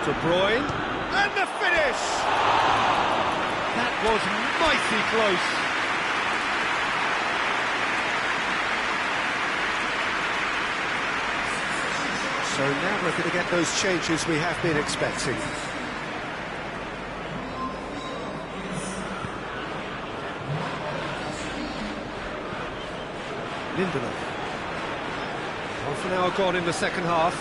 De Bruyne. And the finish! That was mighty close. So now we're going to get those changes we have been expecting. Lindelof. Half an hour gone in the second half.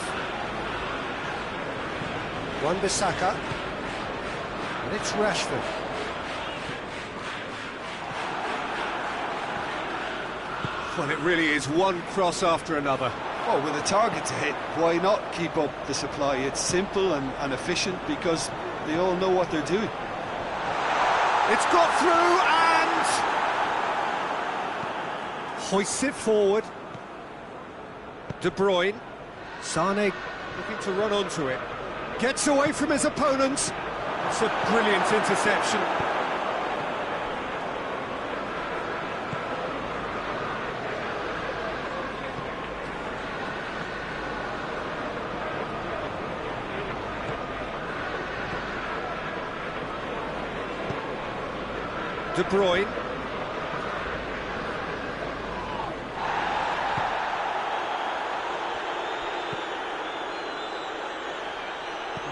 Wan-Bissaka. And it's Rashford. Well, it really is one cross after another. Well, with a target to hit, why not keep up the supply? It's simple and efficient because they all know what they're doing. It's got through and hoists it forward. De Bruyne. Sané looking to run onto it. Gets away from his opponent. It's a brilliant interception. De Bruyne.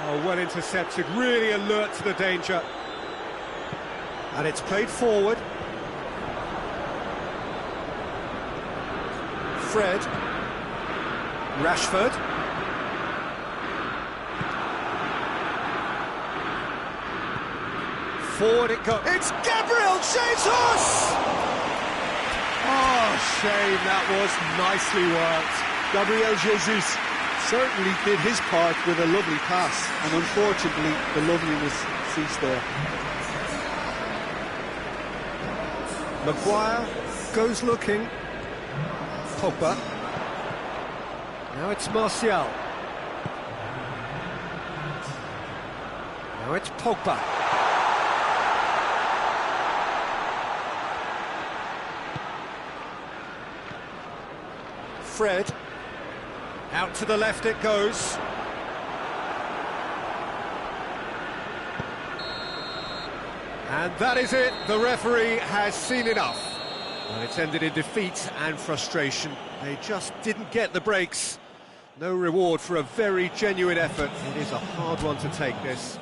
Oh, well intercepted, really alert to the danger. And it's played forward. Fred. Rashford. Forward it goes. It's Gabriel Jesus! Oh, shame, that was nicely worked. Gabriel Jesus certainly did his part with a lovely pass, and unfortunately the loveliness ceased there. Maguire goes looking. Pogba. Now it's Martial. Now it's Pogba. Fred. Out to the left it goes. And that is it. The referee has seen enough. Well, it's ended in defeat and frustration. They just didn't get the breaks. No reward for a very genuine effort. It is a hard one to take, this.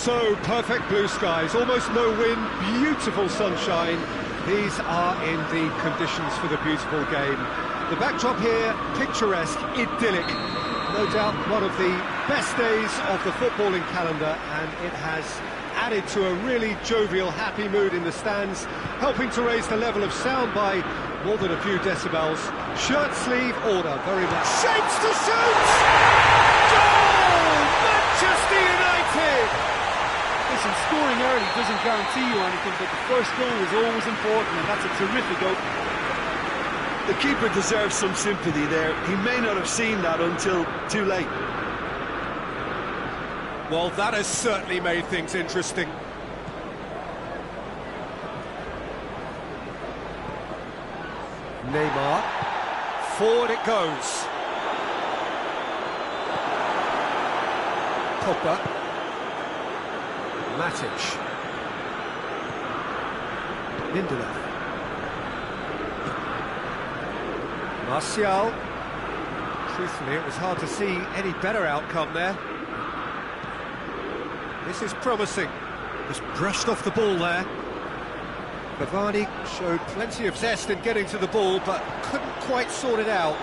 So perfect blue skies, almost no wind, beautiful sunshine. These are in the conditions for the beautiful game. The backdrop here, picturesque, idyllic. No doubt one of the best days of the footballing calendar, and it has added to a really jovial, happy mood in the stands, helping to raise the level of sound by more than a few decibels. Shirt sleeve order, very much. Shapes to shoot! Goal! Manchester United! Listen, scoring early doesn't guarantee you anything, but the first goal is always important, and that's a terrific opening. The keeper deserves some sympathy there. He may not have seen that until too late. Well, that has certainly made things interesting. Neymar. Forward it goes. Pogba. Matic. Lindelof. Martial. Truthfully, it was hard to see any better outcome there. This is promising. Just brushed off the ball there. Cavani showed plenty of zest in getting to the ball, but couldn't quite sort it out.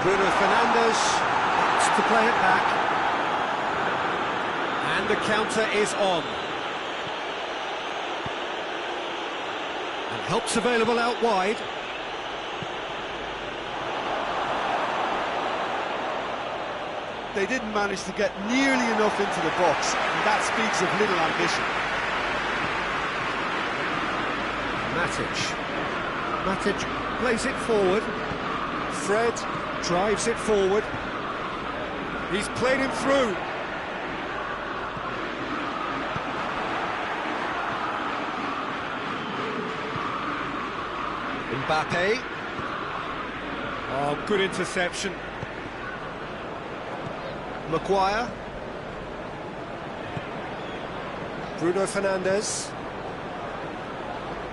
Bruno Fernandes wants to play it back. And the counter is on. And help's available out wide. They didn't manage to get nearly enough into the box, and that speaks of little ambition. Matic plays it forward. Fred drives it forward. He's played him through. Mbappe. Oh, good interception. Maguire. Bruno Fernandes.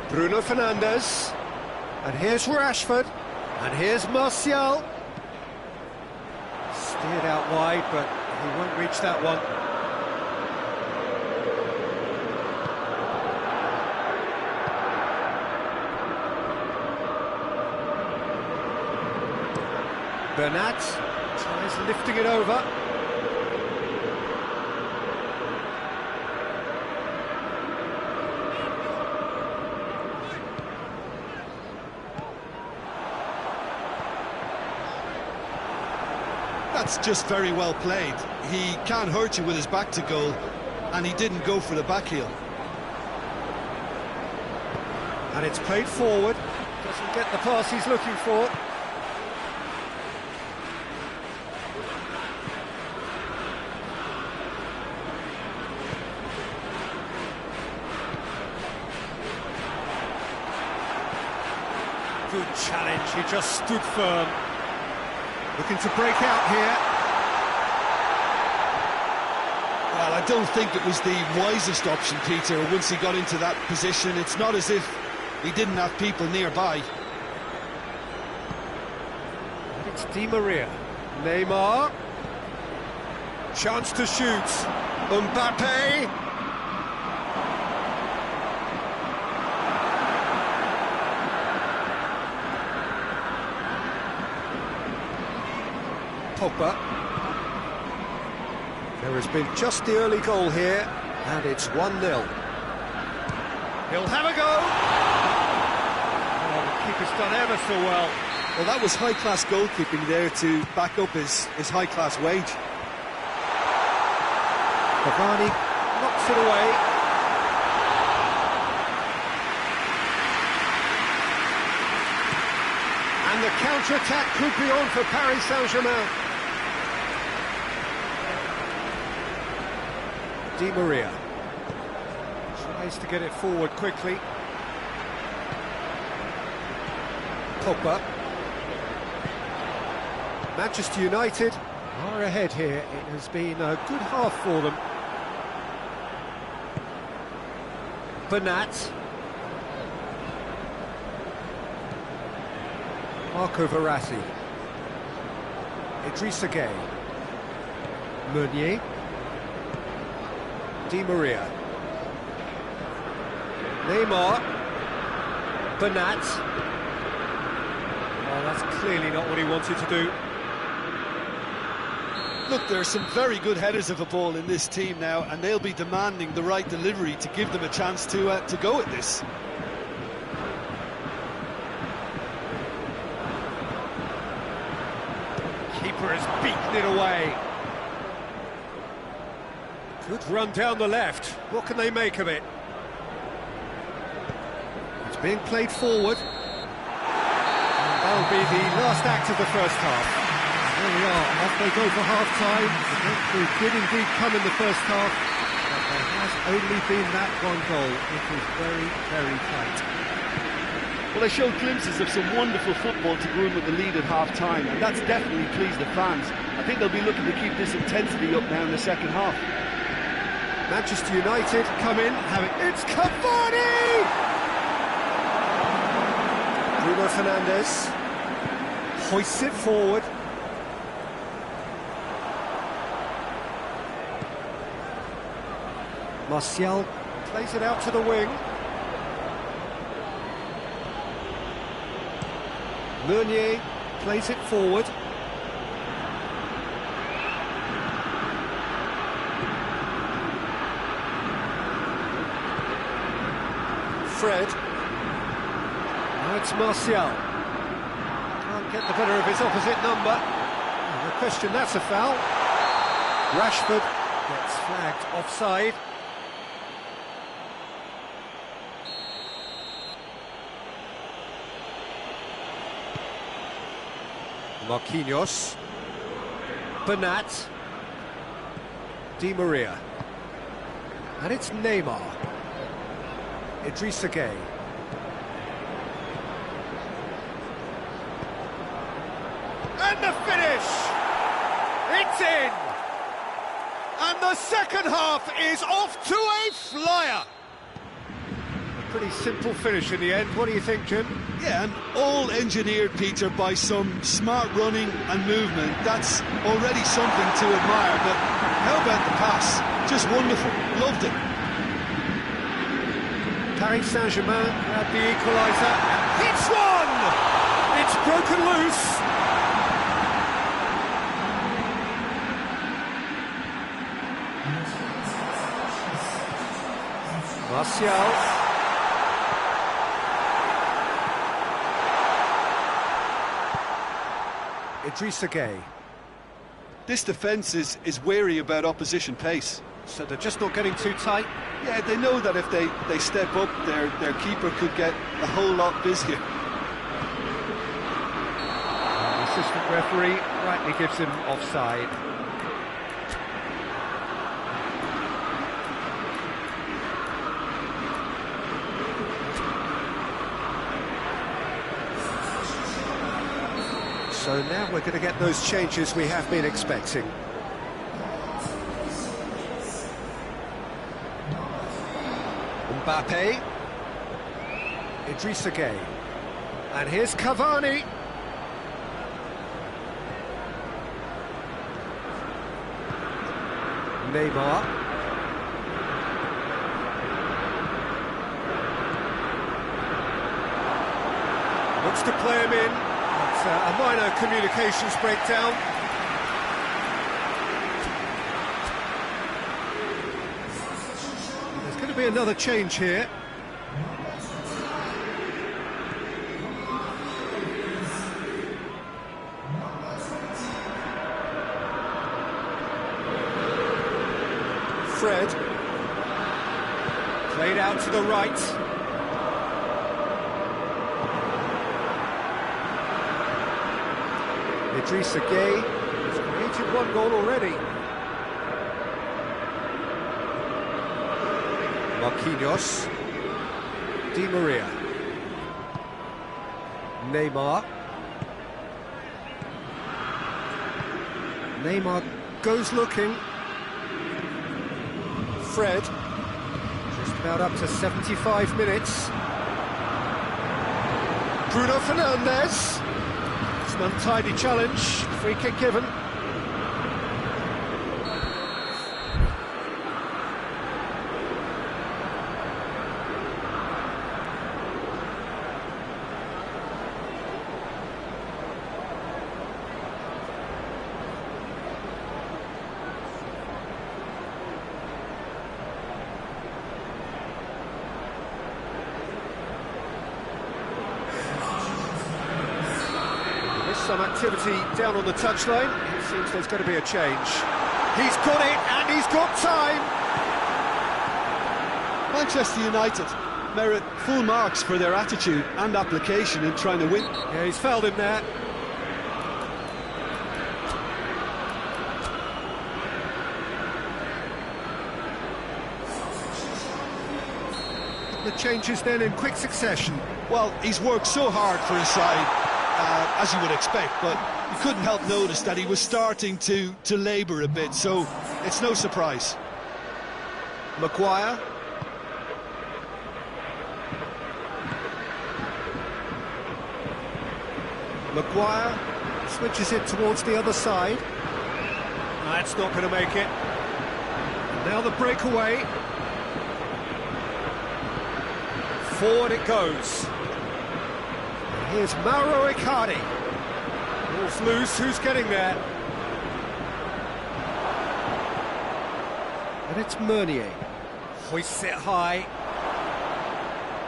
Bruno Fernandes. And here's Rashford. And here's Martial. Steered out wide, but he won't reach that one. Bernat tries lifting it over. That's just very well played. He can't hurt you with his back to goal, and he didn't go for the back heel. And it's played forward. Doesn't get the pass he's looking for. Good challenge, he just stood firm. Looking to break out here. Well, I don't think it was the wisest option, Peter, once he got into that position. It's not as if he didn't have people nearby. And it's Di Maria. Neymar. Chance to shoot. Mbappe. Pogba. There has been just the early goal here, and it's 1-0. He'll have a go! Oh, the keeper's done ever so well. Well, that was high-class goalkeeping there to back up his high-class wage. Cavani knocks it away. And the counter-attack could be on for Paris Saint-Germain. Di Maria tries to get it forward quickly. Pogba. Manchester United are ahead here. It has been a good half for them. Bernat. Marco Verratti. Idrissa Gueye. Meunier. Di Maria. Neymar. Bernat. Oh, that's clearly not what he wanted to do. Look, there are some very good headers of a ball in this team now, and they'll be demanding the right delivery to give them a chance to go at this. Keeper has beaten it away. Good run down the left. What can they make of it? It's being played forward. And that'll be the last act of the first half. There we are, off they go for half-time. The breakthrough did indeed come in the first half, but there has only been that one goal. It was very, very tight. Well, they showed glimpses of some wonderful football to go in with the lead at half-time, and that's definitely pleased the fans. I think they'll be looking to keep this intensity up now in the second half. Manchester United come in, it's Cavani! Bruno Fernandes hoists it forward. Martial plays it out to the wing. Meunier plays it forward. Fred. Now it's Martial. Can't get the better of his opposite number. No question, that's a foul. Rashford gets flagged offside. Marquinhos. Bernat. Di Maria. And it's Neymar. Idrissa Gueye. And the finish! It's in! And the second half is off to a flyer! A pretty simple finish in the end. What do you think, Jim? Yeah, and all engineered, Peter, by some smart running and movement. That's already something to admire, but how about the pass? Just wonderful. Loved it. Paris Saint-Germain grabbed the equaliser and hits one! It's broken loose. Martial. Idrissa Gueye. This defence is wary about opposition pace. So they're just not getting too tight? Yeah, they know that if they step up, their keeper could get a whole lot busier. The assistant referee rightly gives him offside. So now we're going to get those changes we have been expecting. Mbappe. Idrissa Gueye. And here's Cavani. Neymar. Looks to play him in. It's a minor communications breakdown. There's going to be another change here. Fred. Played out to the right. Idrissa Gueye has created one goal already. Marquinhos. Di Maria. Neymar. Neymar goes looking. Fred. Just about up to 75 minutes. Bruno Fernandes. It's an untidy challenge. Free kick given. Some activity down on the touchline. It seems there's going to be a change. He's got it, and he's got time! Manchester United merit full marks for their attitude and application in trying to win. Yeah, he's fouled him there. The changes then in quick succession. Well, he's worked so hard for his side, as you would expect, but you couldn't help notice that he was starting to labour a bit, so it's no surprise. Maguire. Maguire switches it towards the other side. That's not going to make it. Now the breakaway. Forward it goes. Here's Mauro Icardi. Ball's loose, who's getting there? And it's Meunier. Hoists it high.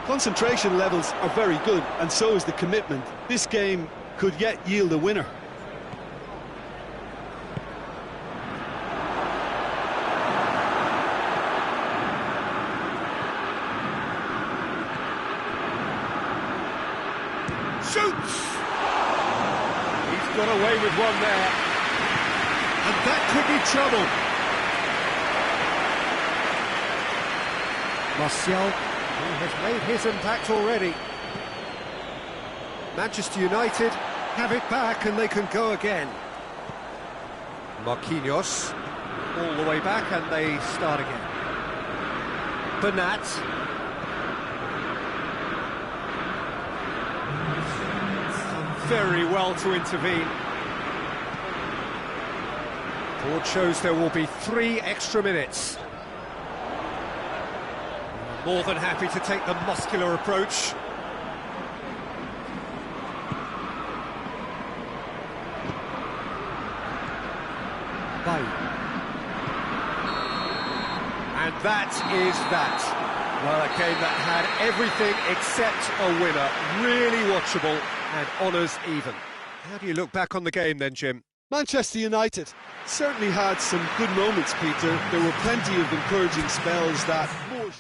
Concentration levels are very good, and so is the commitment. This game could yet yield a winner. Shoots! He's got away with one there. And that could be trouble. Martial, who has made his impact already. Manchester United have it back and they can go again. Marquinhos, all the way back and they start again. Bernat. Very well to intervene. Board shows there will be 3 extra minutes. More than happy to take the muscular approach. And that is that. Well, a game that had everything except a winner. Really watchable and honours even. How do you look back on the game then, Jim? Manchester United certainly had some good moments, Peter. There were plenty of encouraging spells that more...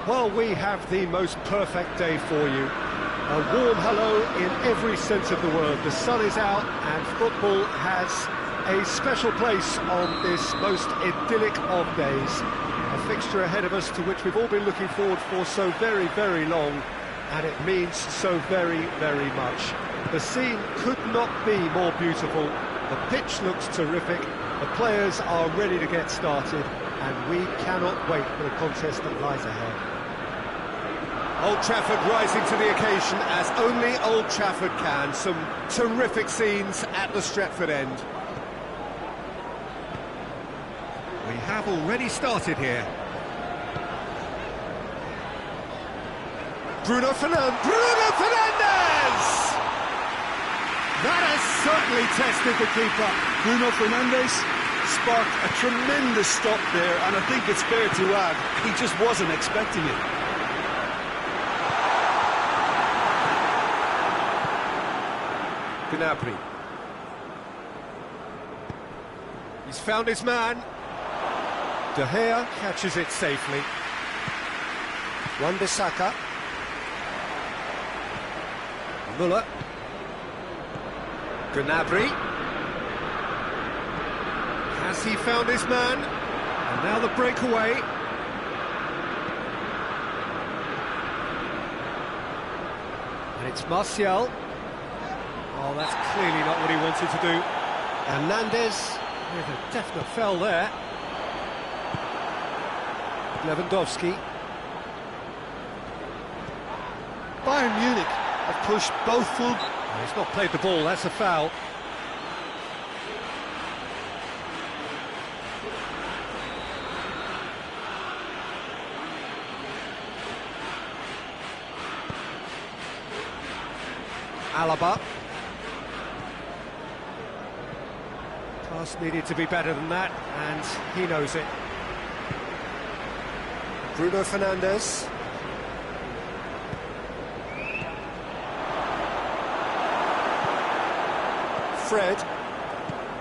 Well, we have the most perfect day for you. A warm hello in every sense of the word. The sun is out and football has a special place on this most idyllic of days. A fixture ahead of us to which we've all been looking forward for so very, very long, and it means so very, very much. The scene could not be more beautiful. The pitch looks terrific. The players are ready to get started, and we cannot wait for the contest that lies ahead. Old Trafford rising to the occasion as only Old Trafford can. Some terrific scenes at the Stretford end. We have already started here. Bruno Fernandes! That has certainly tested the keeper. Bruno Fernandes sparked a tremendous stop there, and I think it's fair to add, he just wasn't expecting it. Gnabry. He's found his man. De Gea catches it safely. Wan-Bissaka. Müller. Gnabry. Has he found his man? And now the breakaway. And it's Martial. Oh, that's clearly not what he wanted to do. Hernandez with a definite foul there. Lewandowski. Bayern Munich have pushed both full... He's not played the ball, that's a foul. Alaba. Pass needed to be better than that, and he knows it. Bruno Fernandes. Fred.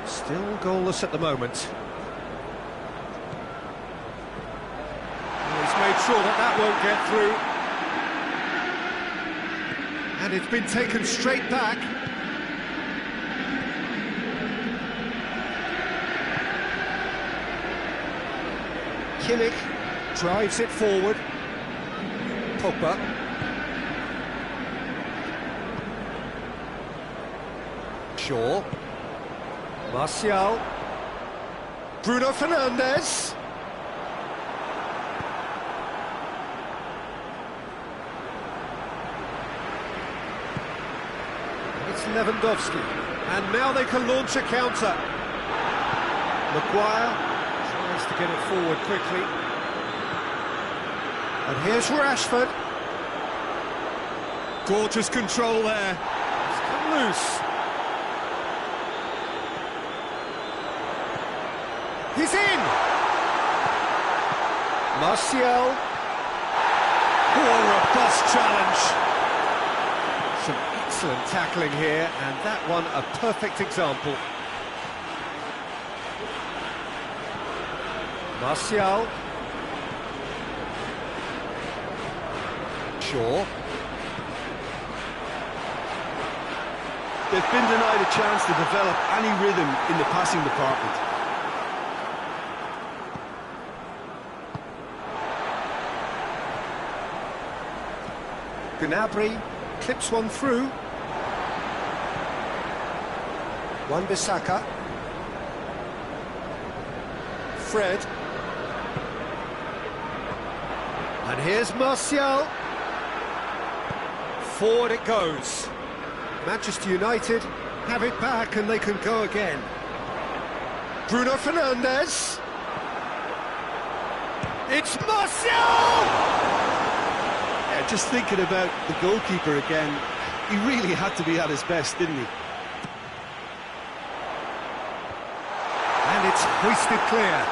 Still goalless at the moment. He's made sure that that won't get through. And it's been taken straight back. Kimmich drives it forward. Pogba. Shaw. Martial. Bruno Fernandes. It's Lewandowski. And now they can launch a counter. Maguire tries to get it forward quickly. And here's Rashford. Gorgeous control there. It's come loose. He's in! Martial. Oh, robust challenge. Some excellent tackling here, and that one a perfect example. Martial. Shaw. They've been denied a chance to develop any rhythm in the passing department. Gnabry clips one through. Wan-Bissaka. Fred. And here's Martial. Forward it goes. Manchester United have it back and they can go again. Bruno Fernandes. It's Martial! Yeah, just thinking about the goalkeeper again, he really had to be at his best, didn't he? And it's hoisted clear.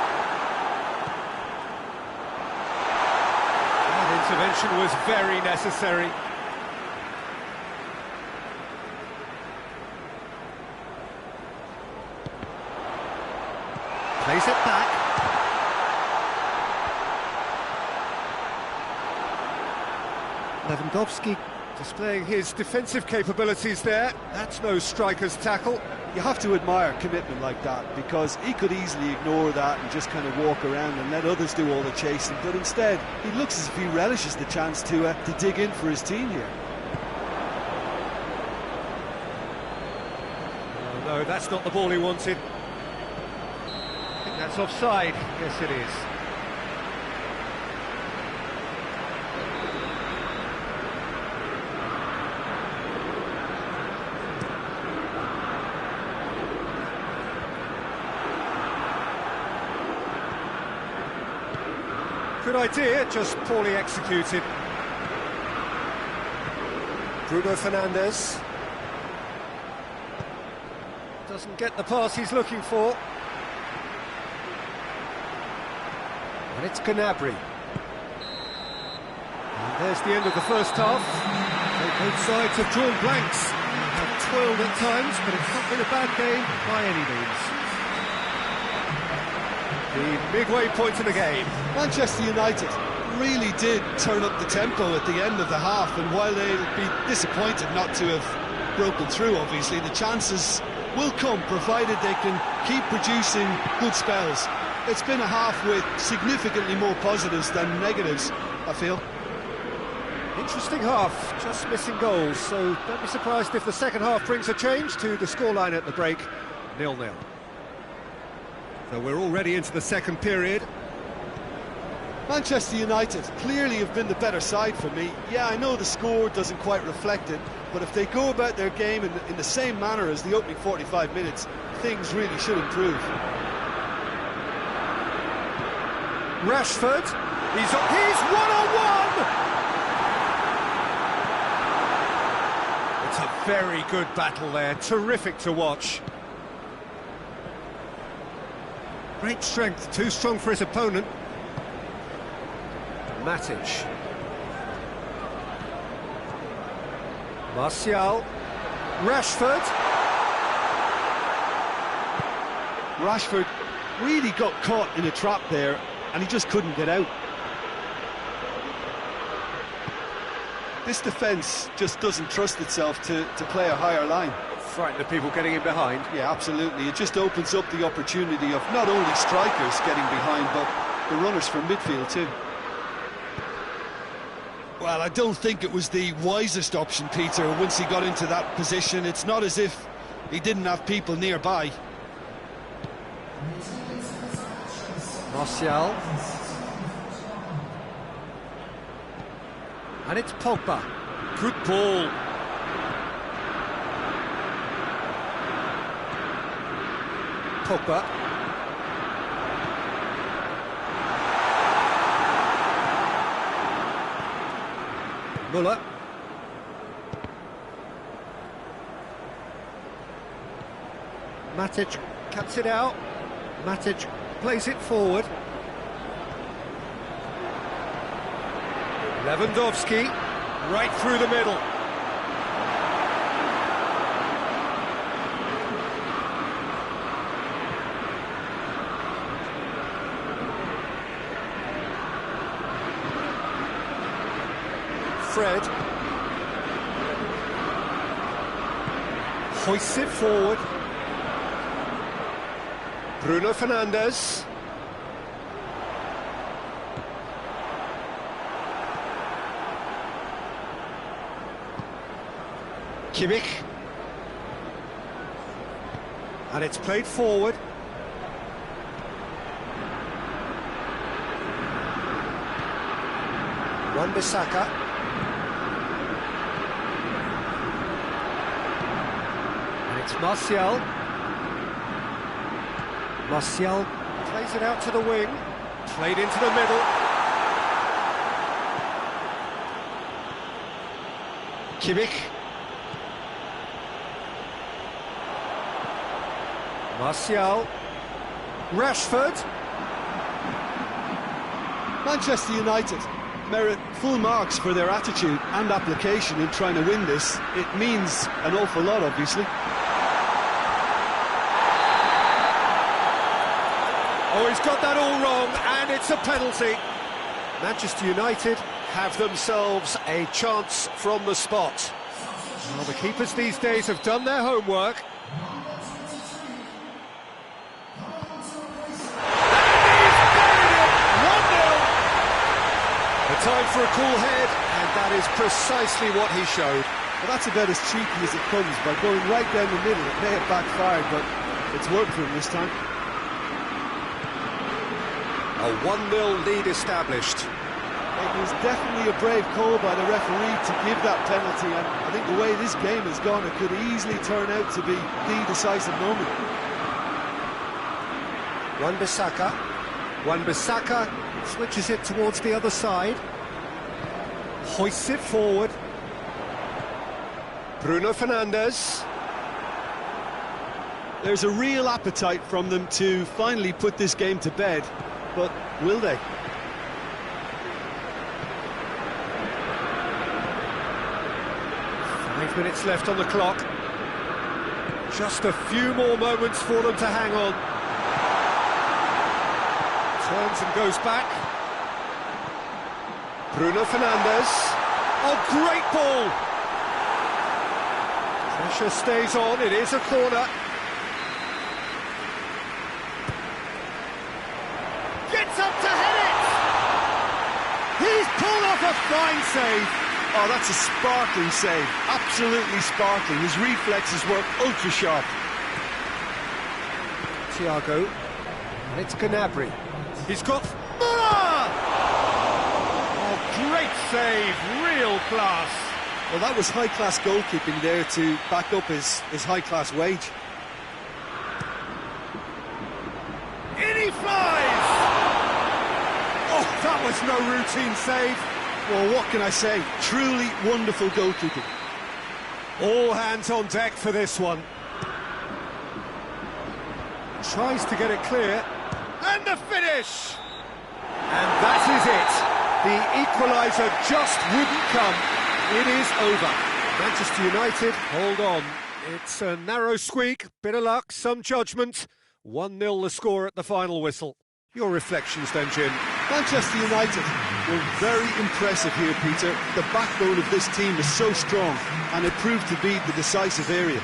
That intervention was very necessary. Plays it back. Lewandowski displaying his defensive capabilities there. That's no striker's tackle. You have to admire commitment like that, because he could easily ignore that and just kind of walk around and let others do all the chasing, but instead he looks as if he relishes the chance to dig in for his team here. Oh, no, that's not the ball he wanted. I think that's offside. Yes, it is. Good idea, just poorly executed. Bruno Fernandes. Doesn't get the pass he's looking for. And it's Gnabry. And there's the end of the first half. Both sides have drawn blanks. Have toiled at times, but it's not been a bad game by any means. The midway point of the game. Manchester United really did turn up the tempo at the end of the half, and while they'll be disappointed not to have broken through, obviously, the chances will come, provided they can keep producing good spells. It's been a half with significantly more positives than negatives, I feel. Interesting half, just missing goals, so don't be surprised if the second half brings a change to the scoreline at the break, 0-0. So we're already into the second period. Manchester United clearly have been the better side for me. Yeah, I know the score doesn't quite reflect it, but if they go about their game in the same manner as the opening 45 minutes, things really should improve. Rashford, he's one-on-one! It's a very good battle there, terrific to watch. Great strength, too strong for his opponent. Matic. Martial. Rashford. Rashford really got caught in a trap there, and he just couldn't get out. This defence just doesn't trust itself to play a higher line. Frightened of people getting in behind. Yeah, absolutely. It just opens up the opportunity of not only strikers getting behind, but the runners from midfield too. Well, I don't think it was the wisest option, Peter, once he got into that position. It's not as if he didn't have people nearby. Martial. And it's Pogba. Good ball. Pogba. Muller. Matic cuts it out. Matic plays it forward. Lewandowski, right through the middle. Fred. Hoists it forward. Bruno Fernandes. Kimmich. And it's played forward. Wan-Bissaka. And it's Martial. Martial plays it out to the wing. Played into the middle. Kimmich. Martial. Rashford. Manchester United merit full marks for their attitude and application in trying to win this. It means an awful lot, obviously. Oh, he's got that all wrong, and it's a penalty. Manchester United have themselves a chance from the spot. Well, the keepers these days have done their homework. Time for a cool head, and that is precisely what he showed. Well, that's about as cheeky as it comes. By going right down the middle, it may have backfired, but it's worked for him this time. A 1-0 lead established. It was definitely a brave call by the referee to give that penalty, and I think the way this game has gone, it could easily turn out to be the decisive moment. Wan-Bissaka. Wan-Bissaka switches it towards the other side. Hoists it forward. Bruno Fernandes. There's a real appetite from them to finally put this game to bed, but will they? Five minutes left on the clock. Just a few more moments for them to hang on. Turns and goes back. Bruno Fernandes. Oh, great ball! Pressure stays on, it is a corner. Gets up to head it! He's pulled off a fine save. Oh, that's a sparkling save. Absolutely sparkling. His reflexes work ultra sharp. Thiago. And it's Gnabry. He's got Muller! Oh, great save, real class. Well, that was high-class goalkeeping there to back up his high-class wage. In he flies! Oh, that was no routine save. Well, what can I say? Truly wonderful goalkeeping. All hands on deck for this one. Tries to get it clear. And the finish! And that is it. The equaliser just wouldn't come. It is over. Manchester United, hold on. It's a narrow squeak, bit of luck, some judgment. 1-0 the score at the final whistle. Your reflections then, Jim? Manchester United were very impressive here, Peter. The backbone of this team is so strong, and it proved to be the decisive area.